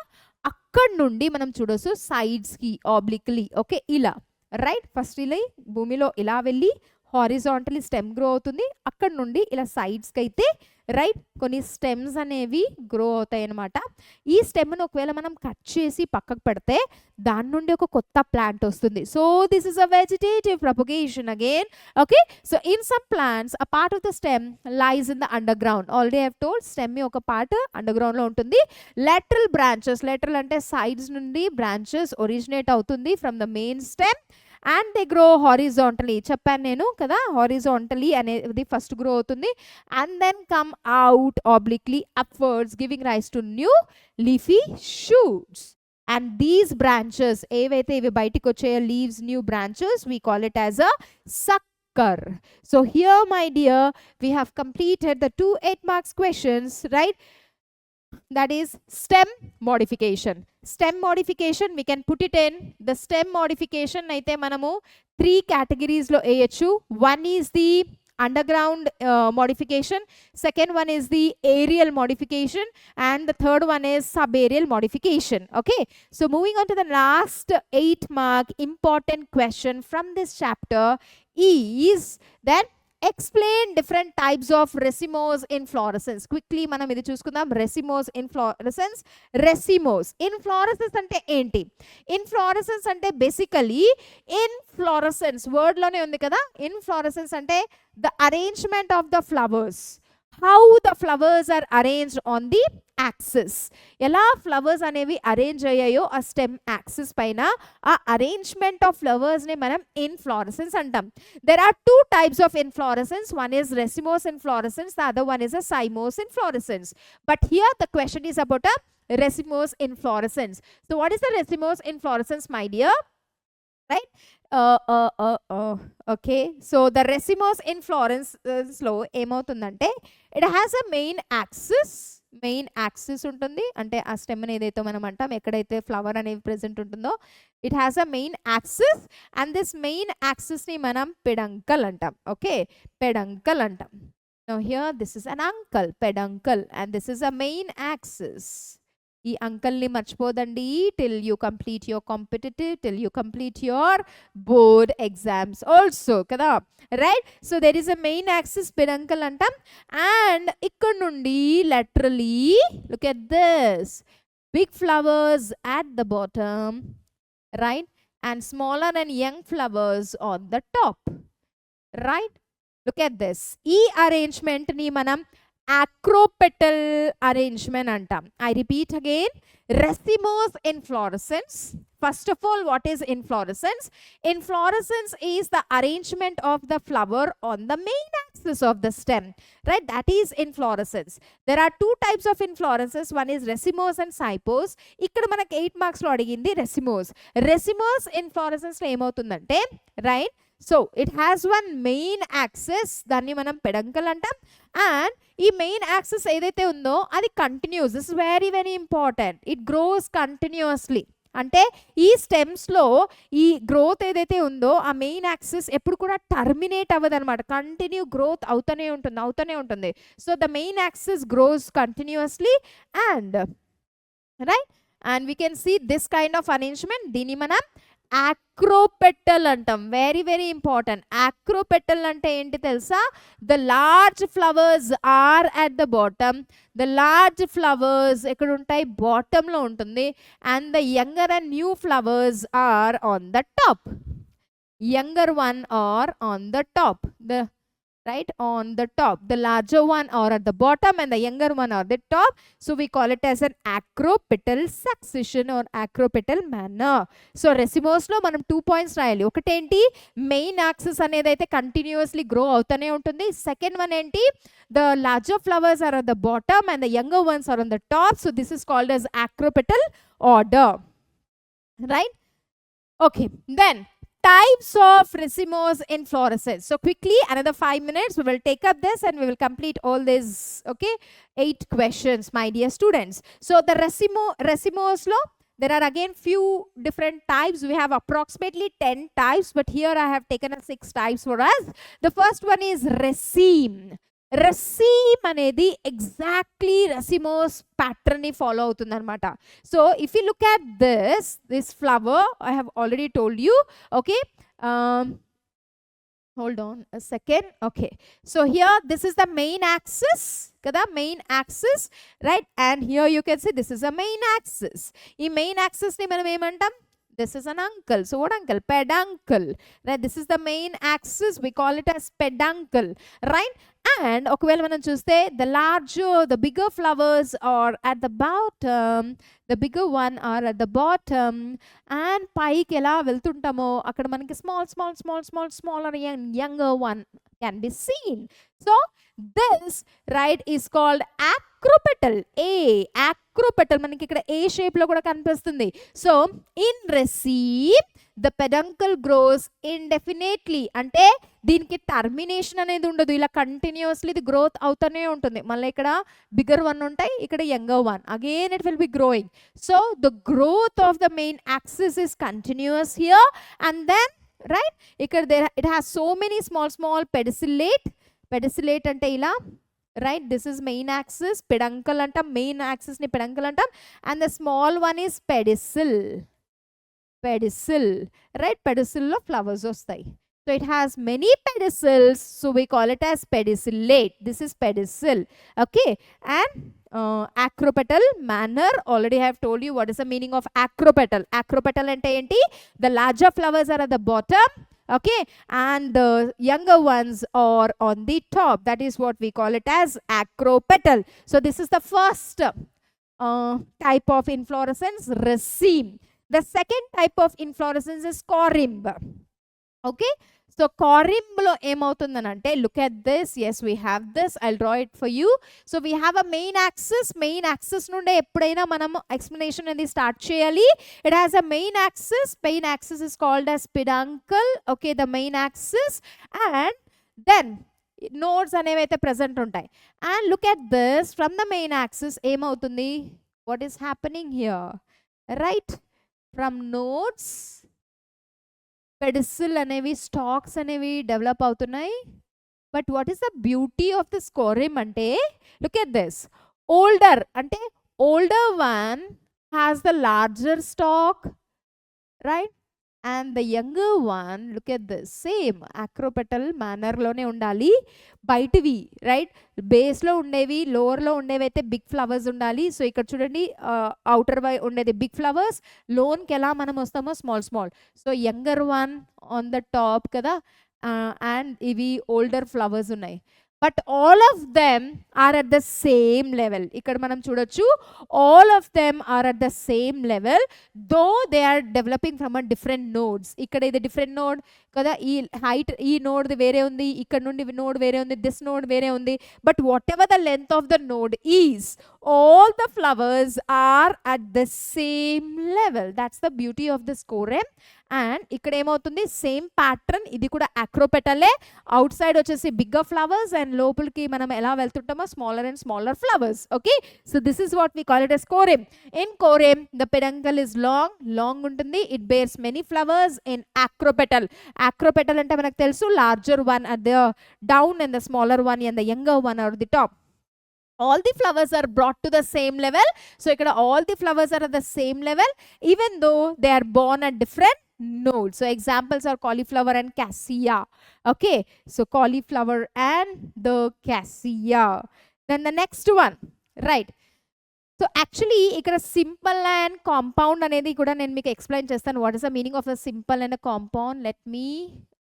అక్కడ నుండి మనం చూడొచ్చు సైడ్స్కి ఆబ్లిక్లీ, ఓకే, ఇలా రైట్. ఫస్ట్ ఇలా భూమిలో ఇలా వెళ్ళి హారిజాంటలీ స్టెమ్ గ్రో అవుతుంది. అక్కడ నుండి ఇలా సైడ్స్కి అయితే రైట్ కొన్ని స్టెమ్స్ అనేవి గ్రో అవుతాయి అన్నమాట. ఈ స్టెమ్ను ఒకవేళ మనం కట్ చేసి పక్కకు పెడితే దాని నుండి ఒక కొత్త ప్లాంట్ వస్తుంది. So this is a vegetative propagation again, okay. So in some plants a part of the stem lies in the under ground. Already I have told stem ఒక పార్ట్ అండర్ గ్రౌండ్లో ఉంటుంది. lateral branches, lateral అంటే sides నుండి branches originate అవుతుంది from the main stem, and they grow horizontally. చెప్పాను నేను కదా, horizontally అనేది ఫస్ట్ గ్రో అవుతుంది, and then come out obliquely upwards, giving rise to new leafy shoots. And these branches ఏవైతే ఇవి బయటికి వచ్చే leaves, new branches, we call it as a sucker. So here my dear, we have completed the 2 8 marks questions, right? That is stem modification. Stem modification, we can put it in the stem modification అయితే మనము 3 categories లో వేయచ్చు. One is the underground modification, second one is the aerial modification, and the third one is subaerial modification, okay. So moving on to the last 8 mark important question from this chapter is that explain different types of racemose inflorescence. Quickly మనం ఇది చూసుకుందాం. racemose inflorescence. racemose inflorescence అంటే ఏంటి? inflorescence అంటే basically inflorescence word లోనే ఉంది కదా. inflorescence అంటే the arrangement of the flowers how the flowers are arranged on the axis. ఎలా ఫ్లవర్స్ అనేవి అరేంజ్ అయ్యాయో ఆ స్టెమ్ యాక్సిస్ పైన ఆ అరేంజ్మెంట్ ఆఫ్ ఫ్లవర్స్ ని మనం ఇన్ఫ్లోరసెన్స్ అంటాం. There are two types of inflorescence. One is racemose inflorescence, the other one is a cymose inflorescence. But here the question is about a racemose inflorescence. So what is the racemose inflorescence, my dear? Right? Okay. So the racemose inflorescence లో ఏమవుతుందంటే it has a main axis ఉంటుంది. అంటే ఆ stem ఏదైతే మనం అంటాం, ఎక్కడైతే flower అనేది ప్రెసెంట్ ఉంటుందో, it has a main axis. And this main axis ని మనం పెడంకల్ అంటాం. ఓకే, పెడంకల్ అంటాం. Now here this is an uncle, peduncle, and this is a main axis. ఈ అంకల్ని మర్చిపోదండి till you complete your competitive, till you complete your board exams also కదా, right? So there is a main axis, peduncle అంటాం. And ఇక్కడ నుండి laterally, look at this, big flowers at the bottom, right? And smaller and young flowers on the top, right? Look at this. ఈ arrangement ని మనం acropetal arrangement antam. I repeat again, racemose inflorescence. First of all, what is inflorescence? Inflorescence is the arrangement of the flower on the main axis of the stem, right? That is inflorescence. There are two types of inflorescences. One is racemose and cypose. ఇక్కడ మనకి 8 marks లో అడిగింది racemose. Racemose inflorescence లో ఏమవుతుందంటే, right? So it has one main axis, దాన్ని మనం పెడంకల్ అంటాం. And ఈ మెయిన్ యాక్సిస్ ఏదైతే ఉందో అది continuous. This is very very important. It grows continuously. అంటే ఈ స్టెమ్స్లో ఈ గ్రోత్ ఏదైతే ఉందో ఆ మెయిన్ యాక్సిస్ ఎప్పుడు కూడా టర్మినేట్ అవ్వదు అనమాట. కంటిన్యూ గ్రోత్ అవుతూనే ఉంటుంది. So the main axis grows continuously and right. And we can see this kind of arrangement. దీన్ని మనం acropetal అంటాం. Very very important. acropetal అంటే ఏంటి తెలుసా? The large flowers are at the bottom. The large flowers ఎక్కడ ఉంటాయి? బాటంలో ఉంటుంది. And the younger and new flowers are on the top. Younger one are on the top. The right on the top. The larger one are at the bottom and the younger one are the top. So we call it as an acropetal succession or acropetal manner. So racemose లో మనం 2 points రాయాలి. ఒకటేంటి, main axis అనేది అయితే continuously grow అవుతూనే ఉంటుంది. Second one ఏంటి, the larger flowers are at the bottom and the younger ones are on the top. So this is called as acropetal order, right? Okay, then types of racemose inflorescence. So quickly, another 5 minutes, we will take up this and we will complete all these, okay, 8 questions, my dear students. So the racemose lo, there are again few different types. We have approximately 10 types, but here I have taken 6 types for us. The first one is raceme. రసీమ్ అనేది exactly రసిమోస్ pattern ని follow అవుతుంది అనమాట. So if you look at this flower, I have already told you. Okay, hold on a second. Okay, so here this is the main axis kada, main axis, right? And here you can see this is a main axis. Ee main axis ni manam em antam, this is an uncle. So what uncle? Peduncle, right? This is the main axis, we call it as peduncle, right? And ఒకవేళ మనం చూస్తే the bigger flowers are at the bottom, the bigger one are at the bottom, and పైకి ఎలా వెళ్తుంటామో అక్కడ మనకి smaller younger one can be seen. So this, right, is called acropetal. Acropetal మనకి ఇక్కడ A shape లో కూడా కనిపిస్తుంది. So in raceme the peduncle grows indefinitely. అంటే దీనికి టర్మినేషన్ అనేది ఉండదు, ఇలా కంటిన్యూస్లీ ఇది గ్రోత్ అవుతూనే ఉంటుంది. మళ్ళీ ఇక్కడ బిగ్గర్ వన్ ఉంటాయి, ఇక్కడ younger one, again it will be growing. So the growth of the main axis is continues here. And then right ఇక్కడ it has so many small pedicellate అంటే ఇలా, right? This is main axis, peduncle అంటాం. Main axis ని peduncle అంటాం. And the small one is pedicel, right? Pedicel లో flowers వస్తాయి. So it has many pedicels, so we call it as pedicellate. This is pedicel, okay? And acropetal manner, already I have told you what is the meaning of acropetal. Acropetal ante enti, the larger flowers are at the bottom, okay, and the younger ones are on the top. That is what we call it as acropetal. So this is the first type of inflorescence, raceme. The second type of inflorescence is corymb. Okay, so corymb lo ఏమవుతుందనంటే, look at this. Yes, we have this. I'll draw it for you. So we have a main axis నుండి ఎప్పుడైనా మనం explanation అనేది start చేయాలి. It has a main axis is called as peduncle. Okay, the main axis, and then nodes అనేవి అయితే present ఉంటాయి. And look at this, from the main axis ఏమవుతుంది, what is happening here, right? From nodes pedicel అనేవి stocks అనేవి develop అవుతున్నాయి. But what is the beauty of this corymb అంటే, look at this, older అంటే older one has the larger stalk, right? And the younger one, look at this, same acropetal manner లోనే ఉండాలి. బయటివి right, బేస్లో ఉండేవి, లోవర్లో ఉండేవి అయితే big flowers ఉండాలి. So ఇక్కడ చూడండి, అవుటర్ వై ఉండేది బిగ్ ఫ్లవర్స్, లోన్కి ఎలా మనం వస్తామో small. So younger one on the top కదా, అండ్ ఇవి ఓల్డర్ ఫ్లవర్స్ ఉన్నాయి. But all of them are at the same level. ఇక్కడ మనం చూడొచ్చు, all of them are at the same level, though they are developing from a different nodes. ఇక్కడ ఇది different node కదా, ఈ హైట్ ఈ నోడ్ వేరే ఉంది, ఇక్కడ నుండి నోడ్ వేరే ఉంది, దిస్ నోడ్ వేరే ఉంది. But whatever the length of the node is, all the flowers are at the same level. That's the beauty of this corymb. And ఇక్కడ ఏమవుతుంది, సేమ్ ప్యాటర్న్, ఇది కూడా acropetale. అవుట్ సైడ్ వచ్చేసి bigger flowers, and లోపలికి మనం ఎలా వెళ్తుంటామో smaller and smaller flowers. Okay, so this is what we call it as corymb. In corymb the peduncle is long ఉంటుంది. It bears many flowers in acropetal. acropetal అంటే మనకు తెలుసు, larger one at the down and the smaller one and the younger one at the top. All the flowers are brought to the same level. So ikkada all the flowers are at the same level, even though they are born at different nodes. So examples are cauliflower and cassia. Okay, so cauliflower and the cassia. Then the next one, right? So actually ఇక్కడ simple and compound అనేది కూడా నేను మీకు explain చేస్తాను. What is the meaning of a simple and a compound? Let me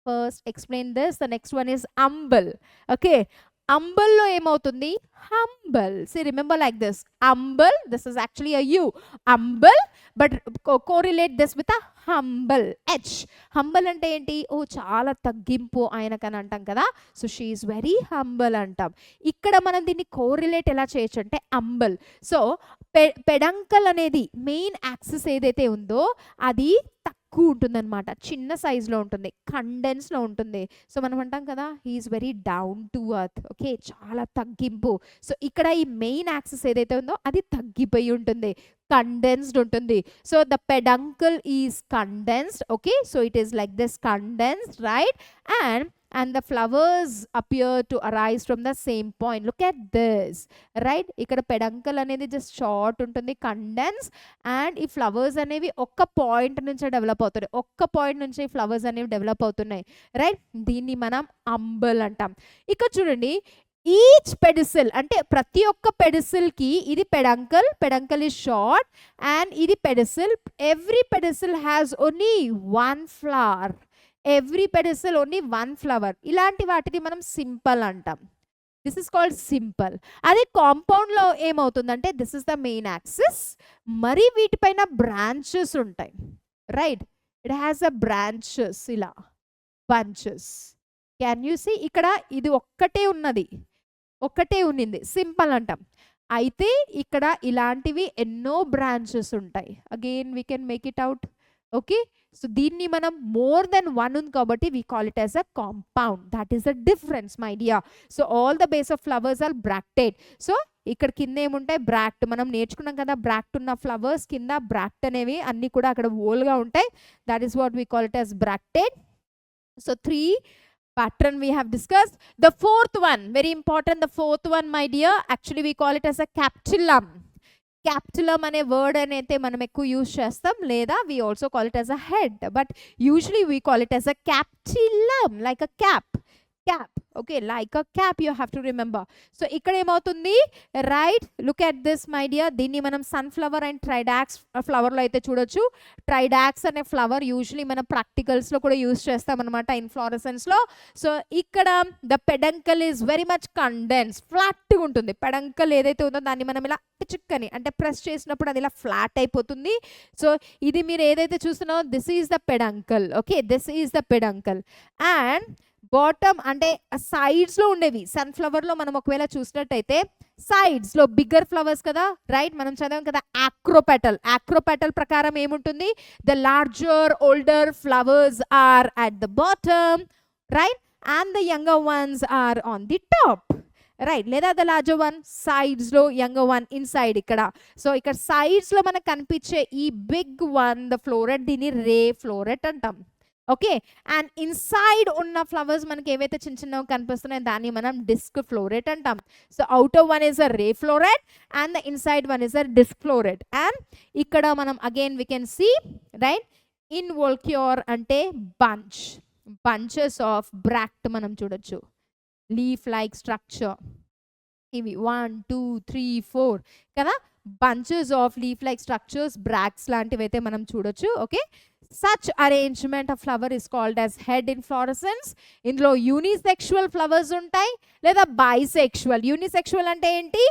first explain this. The next one is umbel. Okay, umbel లో ఏమవుతుంది, humble. See, remember like this, umbel, this is actually a u, umbel, but correlate this with a humble, h. humble అంటే ఏంటి, ఓ చాలా తగ్గింపు ఆయనకని అంటాం కదా. So she is very humble అంటాం. ఇక్కడ మనం దీన్ని కోరిలేట్ ఎలా చేయొచ్చు అంటే అంబల్. సో పెడంకల్ అనేది మెయిన్ యాక్సిస్ ఏదైతే ఉందో అది తక్కువ ఉంటుందన్నమాట, చిన్న సైజులో ఉంటుంది, కండెన్స్లో ఉంటుంది. సో మనం అంటాం కదా, he is very down to earth. Okay, చాలా తగ్గింపు. సో ఇక్కడ ఈ మెయిన్ యాక్సిస్ ఏదైతే ఉందో అది తగ్గిపోయి ఉంటుంది, condensed ఉంటుంది. So the peduncle is condensed. Okay, so it is like this, condensed, right? And the flowers appear to arise from the same point. Look at this, right? ఇక్కడ peduncle అనేది just short ఉంటుంది, condense, and ఈ flowers అనేవి ఒక్క point నుంచి develop అవుతున్నాయి, ఒక్క point నుంచి ఫ్లవర్స్ అనేవి డెవలప్ అవుతున్నాయి, రైట్? దీన్ని మనం అంబల్ అంటాం. ఇక్కడ చూడండి, ఈచ్ పెడిసిల్ అంటే ప్రతి ఒక్క పెడిసిల్ కి ఇది పెడంకల్ ఇస్ షార్ట్, అండ్ ఇది pedicel. Every pedicel has only one flower, every pedicel only one flower. ఇలాంటి వాటిని మనం సింపుల్ అంటాం. This is called simple. అదే కాంపౌండ్ లో ఏమవుతుందంటే, this is the main axis, మరి వీటిపైన బ్రాంచెస్ ఉంటాయి, right? It has a branches, ఇలా బంచెస్. క్యాన్ యూ సీ, ఇక్కడ ఇది ఒక్కటే ఉన్నింది, సింపుల్ అంటాం. అయితే ఇక్కడ ఇలాంటివి ఎన్నో బ్రాంచెస్ ఉంటాయి. Again we can make it out. Okay, so దీన్ని మనం మోర్ దెన్ వన్ ఉంది కాబట్టి we call it as a compound. That is the difference, my dear. So all the base of flowers are bracted. So ఇక్కడ కింద ఏముంటాయి, bract. మనం నేర్చుకున్నాం కదా, బ్రాక్ట్ ఉన్న ఫ్లవర్స్ కింద బ్రాక్ట్ అనేవి అన్ని కూడా అక్కడ ఓల్గా ఉంటాయి. That is what we call it as bracted. So 3 pattern we have discussed. The fourth one, very important, the fourth one, my dear, actually we call it as a capitulum. Capitulum అనే word అనేది మనం ఎక్కువ use చేస్తాం, లేదా we also call it as a head, but usually we call it as a capitulum, like a cap. Okay, like a cap you have to remember. So ikkada emautundi, right? Look at this my dear. Dinni manam sunflower and tridax flower lo aithe chudochu. Tridax ane flower usually mana practicals lo kuda use chestam anamata inflorescence lo. So ikkada the peduncle is very much condensed, flat ga untundi. Peduncle edaithe undo danni manam ila chikkani ante press chesinappudu adi ila flat అయిపోతుంది. So ఇది మీరు ఏదైతే చూస్తున్నారో this is the peduncle. Okay, this is the peduncle. And bottom అంటే sides లో ఉండేవి sunflower లో మనం ఒకవేళ చూసినట్టయితే సైడ్స్ లో బిగ్గర్ ఫ్లవర్స్ కదా, రైట్? మనం చదివాం కదా ఆక్రోపెటల్ ప్రకారం ఏముంటుంది, the larger older flowers are at the bottom, right? And the younger ones are on the top, right? లేదా ద లార్జర్ వన్ సైడ్స్ లో, యంగర్ వన్ ఇన్సైడ్ ఇక్కడ. సో ఇక్కడ సైడ్స్ లో మనకు కనిపించే ఈ బిగ్ వన్ ద ఫ్లోరెట్, దీన్ని ray floret అంటాం. ఓకే, అండ్ ఇన్సైడ్ ఉన్న ఫ్లవర్స్ మనకి ఏవైతే చిన్న చిన్నవి కనిపిస్తున్నాయో దాన్ని మనం డిస్క్ ఫ్లోరెట్ అంటాం. So outer one is a ray floret and the inside one is a disc floret. And ఇక్కడ మనం again we can see, right, involucre అంటే బంచెస్ ఆఫ్ బ్రాక్ట్ మనం చూడొచ్చు, లీఫ్ లైక్ స్ట్రక్చర్. ఇవి 1 2 3 4 కదా, bunches of leaf like structures, bracts లాంటివి అయితే మనం చూడొచ్చు. Okay, such arrangement of flower is called as head inflorescence. ఇందులో యూనిసెక్షువల్ ఫ్లవర్స్ ఉంటాయి లేదా బైసెక్షువల్. యూనిసెక్షువల్ అంటే ఏంటి,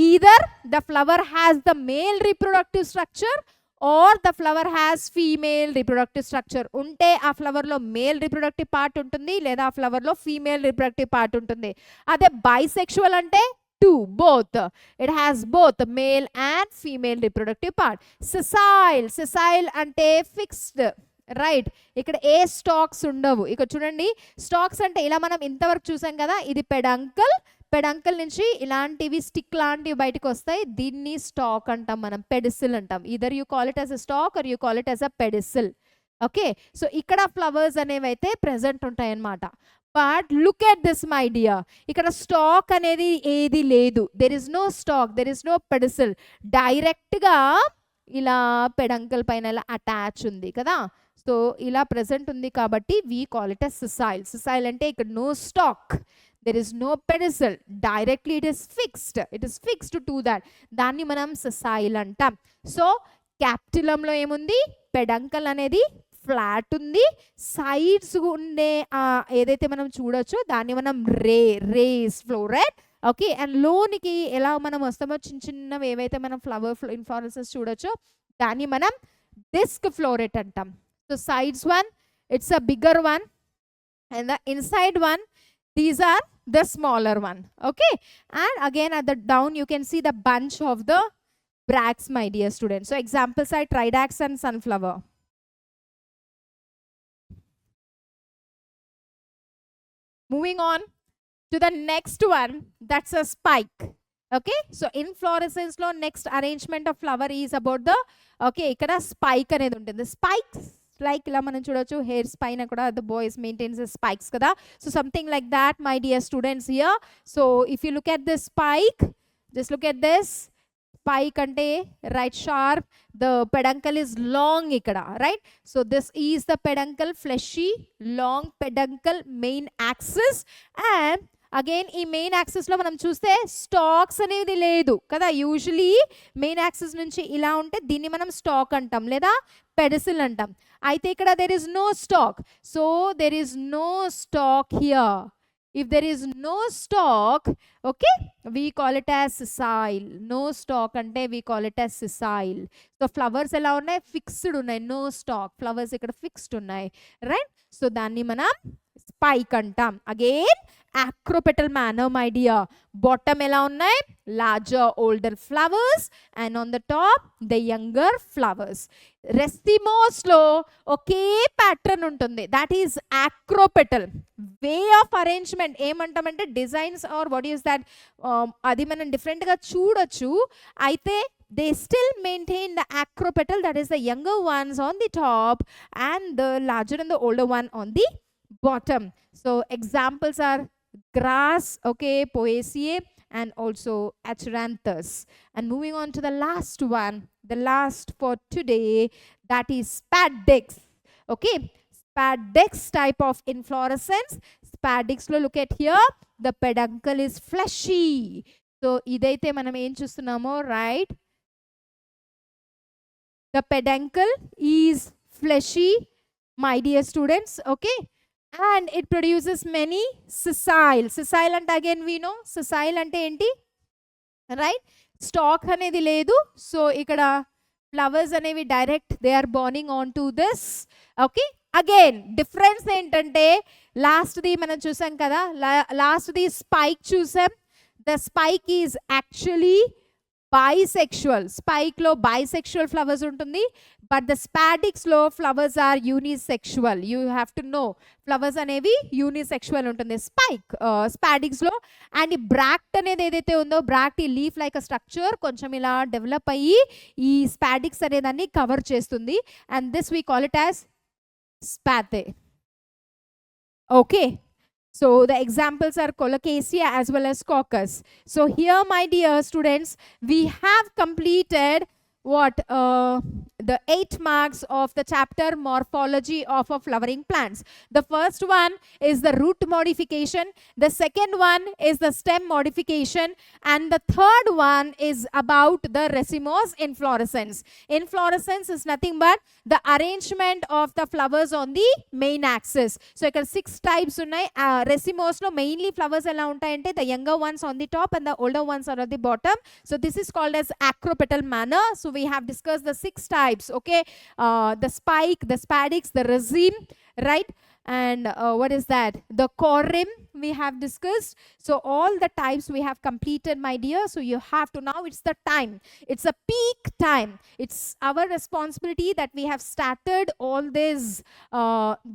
either the flower has the male reproductive structure or the flower has female reproductive structure. ఉంటే ఆ ఫ్లవర్లో మేల్ రీప్రొడక్టివ్ పార్ట్ ఉంటుంది లేదా ఆ ఫ్లవర్లో ఫీమేల్ రీప్రొడక్టివ్ పార్ట్ ఉంటుంది. అదే బైసెక్షువల్ అంటే both, it has both male and female reproductive part. Sessile అంటే fixed, right? ఇక్కడ ఏ స్టాక్స్ ఉండవు. ఇక్కడ చూడండి, స్టాక్స్ అంటే ఇలా మనం ఇంతవరకు చూసాం కదా, ఇది పెడంకల్ నుంచి ఇలాంటివి స్టిక్ లాంటివి బయటకు వస్తాయి, దీన్ని స్టాక్ అంటాం మనం, పెడిసిల్ అంటాం. Either you call it as a stalk or you call it as a pedicel. Okay, so ఇక్కడ ఫ్లవర్స్ అనేవి అయితే ప్రెసెంట్ ఉంటాయి అన్నమాట. But look at this my dear, ఇక్కడ స్టాక్ అనేది ఏది లేదు. There is no stalk, there is no pedicel. డైరెక్ట్గా ఇలా పెడంకల్ పైన ఇలా అటాచ్ ఉంది కదా, సో ఇలా ప్రెసెంట్ ఉంది కాబట్టి we call it as sessile అంటే ఇక్కడ no stalk, there is no pedicel, directly it is fixed to that, దాన్ని మనం సిసైల్ అంటాం. సో క్యాప్టిలంలో ఏముంది, పెడంకల్ అనేది ఫ్లాట్ ఉంది, సైడ్స్ ఉండే ఏదైతే మనం చూడొచ్చో దాన్ని మనం రేస్ ఫ్లోరెట్. ఓకే, అండ్ లోనికి ఎలా మనం వస్తామో చిన్న చిన్నవి ఏవైతే మనం ఫ్లవర్ ఇన్ఫ్లోరెన్సెస్ చూడొచ్చో దాన్ని మనం డిస్క్ ఫ్లోరెట్ అంటాం. So sides one it's a bigger one and the inside one these are the smaller one. Okay, and again at the down you can see the bunch of the bracts my dear students. So examples are tridax and sunflower. Moving on to the next one, that's a spike. Okay, so inflorescence lo next arrangement of flower is about the, okay, ikkada spike anedi untundi. Spikes like ila manam chudochu, hairs paina kuda the boys maintains the spikes kada. So something like that my dear students here. So if you look at this spike, just look at this spike ante, right, sharp, the peduncle is long ikkada, right? So this is the peduncle, fleshy long peduncle main axis. And again ఈ main axis లో మనం చూస్తే stocks అనేది లేదు కదా, usually main axis నుంచి ఇలా ఉంటే దీన్ని మనం స్టాక్ అంటాం లేదా పెడిసిల్ అంటాం. అయితే ఇక్కడ there is no stalk, so there is no stalk here. If there is no stock, okay, we call it as sessile. No stock ante we call it as sessile. So flowers ela unnai, fixed unnai, no stock, flowers ikkada fixed unnai, right? So danni manam spike antam. Again acropetal manner my dear. Bottom ela unnai, larger older flowers and on the top the younger flowers. Racemose lo oke pattern untundi, that is acropetal. Way of arrangement ఏమంటామంటే designs are what is that, అది మనం డిఫరెంట్గా చూడొచ్చు. అయితే they still maintain the acropetal, that is the younger ones on the top and the larger and the older one on the bottom. So examples are grass, okay, poaceae and also Achranthus. And moving on to the last one, the last for today, that is spadix. Okay, spadix type of inflorescence. Spadix లో look at here the peduncle is fleshy. So ఇదైతే మనం ఏం చూస్తున్నామో right, the peduncle is fleshy, my dear students, okay, and it produces many sessile. Sessile ante again we know sessile ante enti, right? Stalk anedi ledu, so ikkada flowers anevi direct they are burning onto this, okay. Again difference entante last di manam chusam kada, last di spike chusam. The spike is actually bisexual. Spike లో bisexual flowers ఉంటుంది, but the spadix లో flowers are unisexual. You have to know flowers అనేవి unisexual ఉంటుంది spadix లో. And ఈ bract అనేది ఏదైతే ఉందో, బ్రాక్ట్ ఈ లీఫ్ లైక్ స్ట్రక్చర్ కొంచెం ఇలా డెవలప్ అయ్యి ఈ స్పాడిక్స్ అనేదాన్ని కవర్ చేస్తుంది. And this we call it as spathe. Okay, so the examples are colocasia as well as coccus. So here my dear students, we have completed what the 8 marks of the chapter morphology of a flowering plants. The first one is the root modification, the second one is the stem modification, and the third one is about the racemose inflorescence. Inflorescence is nothing but the arrangement of the flowers on the main axis. So ikkada 6 types unnai. Racemose lo mainly flowers ela untayante the younger ones on the top and the older ones are at the bottom. So this is called as acropetal manner. So we have discussed the 6 types, okay. The spike, the spadix, the raceme, right, and what is that, the corym we have discussed. So all the types we have completed, my dear. So you have to, now it's the time, it's a peak time, it's our responsibility that we have started all these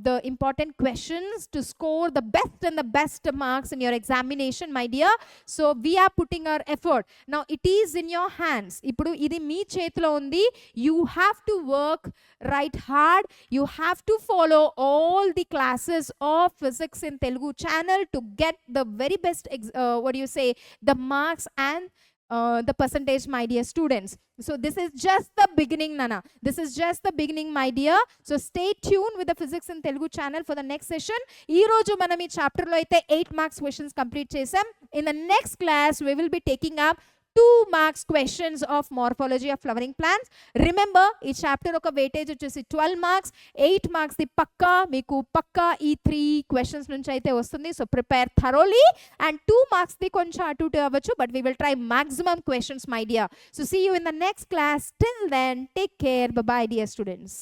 the important questions to score the best and the best marks in your examination, my dear. So we are putting our effort. Now it is in your hands. Ipudu idi mee chethilo undi. You have to work right hard. You have to follow all the classes of Physics in Telugu channel to get the very best what do you say, the marks and the percentage, my dear students. So this is just the beginning, Nana. This is just the beginning, my dear. So stay tuned with the Physics in Telugu channel for the next session. Ee roju manam ee chapter lo aithe 8 marks questions complete chesam. In the next class we will be taking up 2 marks questions of morphology of flowering plants. Remember, ఈ chapter ఒక weightage వచ్చేసి 12 marks, 8 marks the పక్కా మీకు పక్కా ఈ 3 questions నుంచి అయితే వస్తుంది. So prepare thoroughly. And 2 marks ది కొంచెం అటు ఇటు అవ్వచ్చు, but we will try maximum questions, my dear. So see you in the next class. Till then take care. Bye bye, dear students.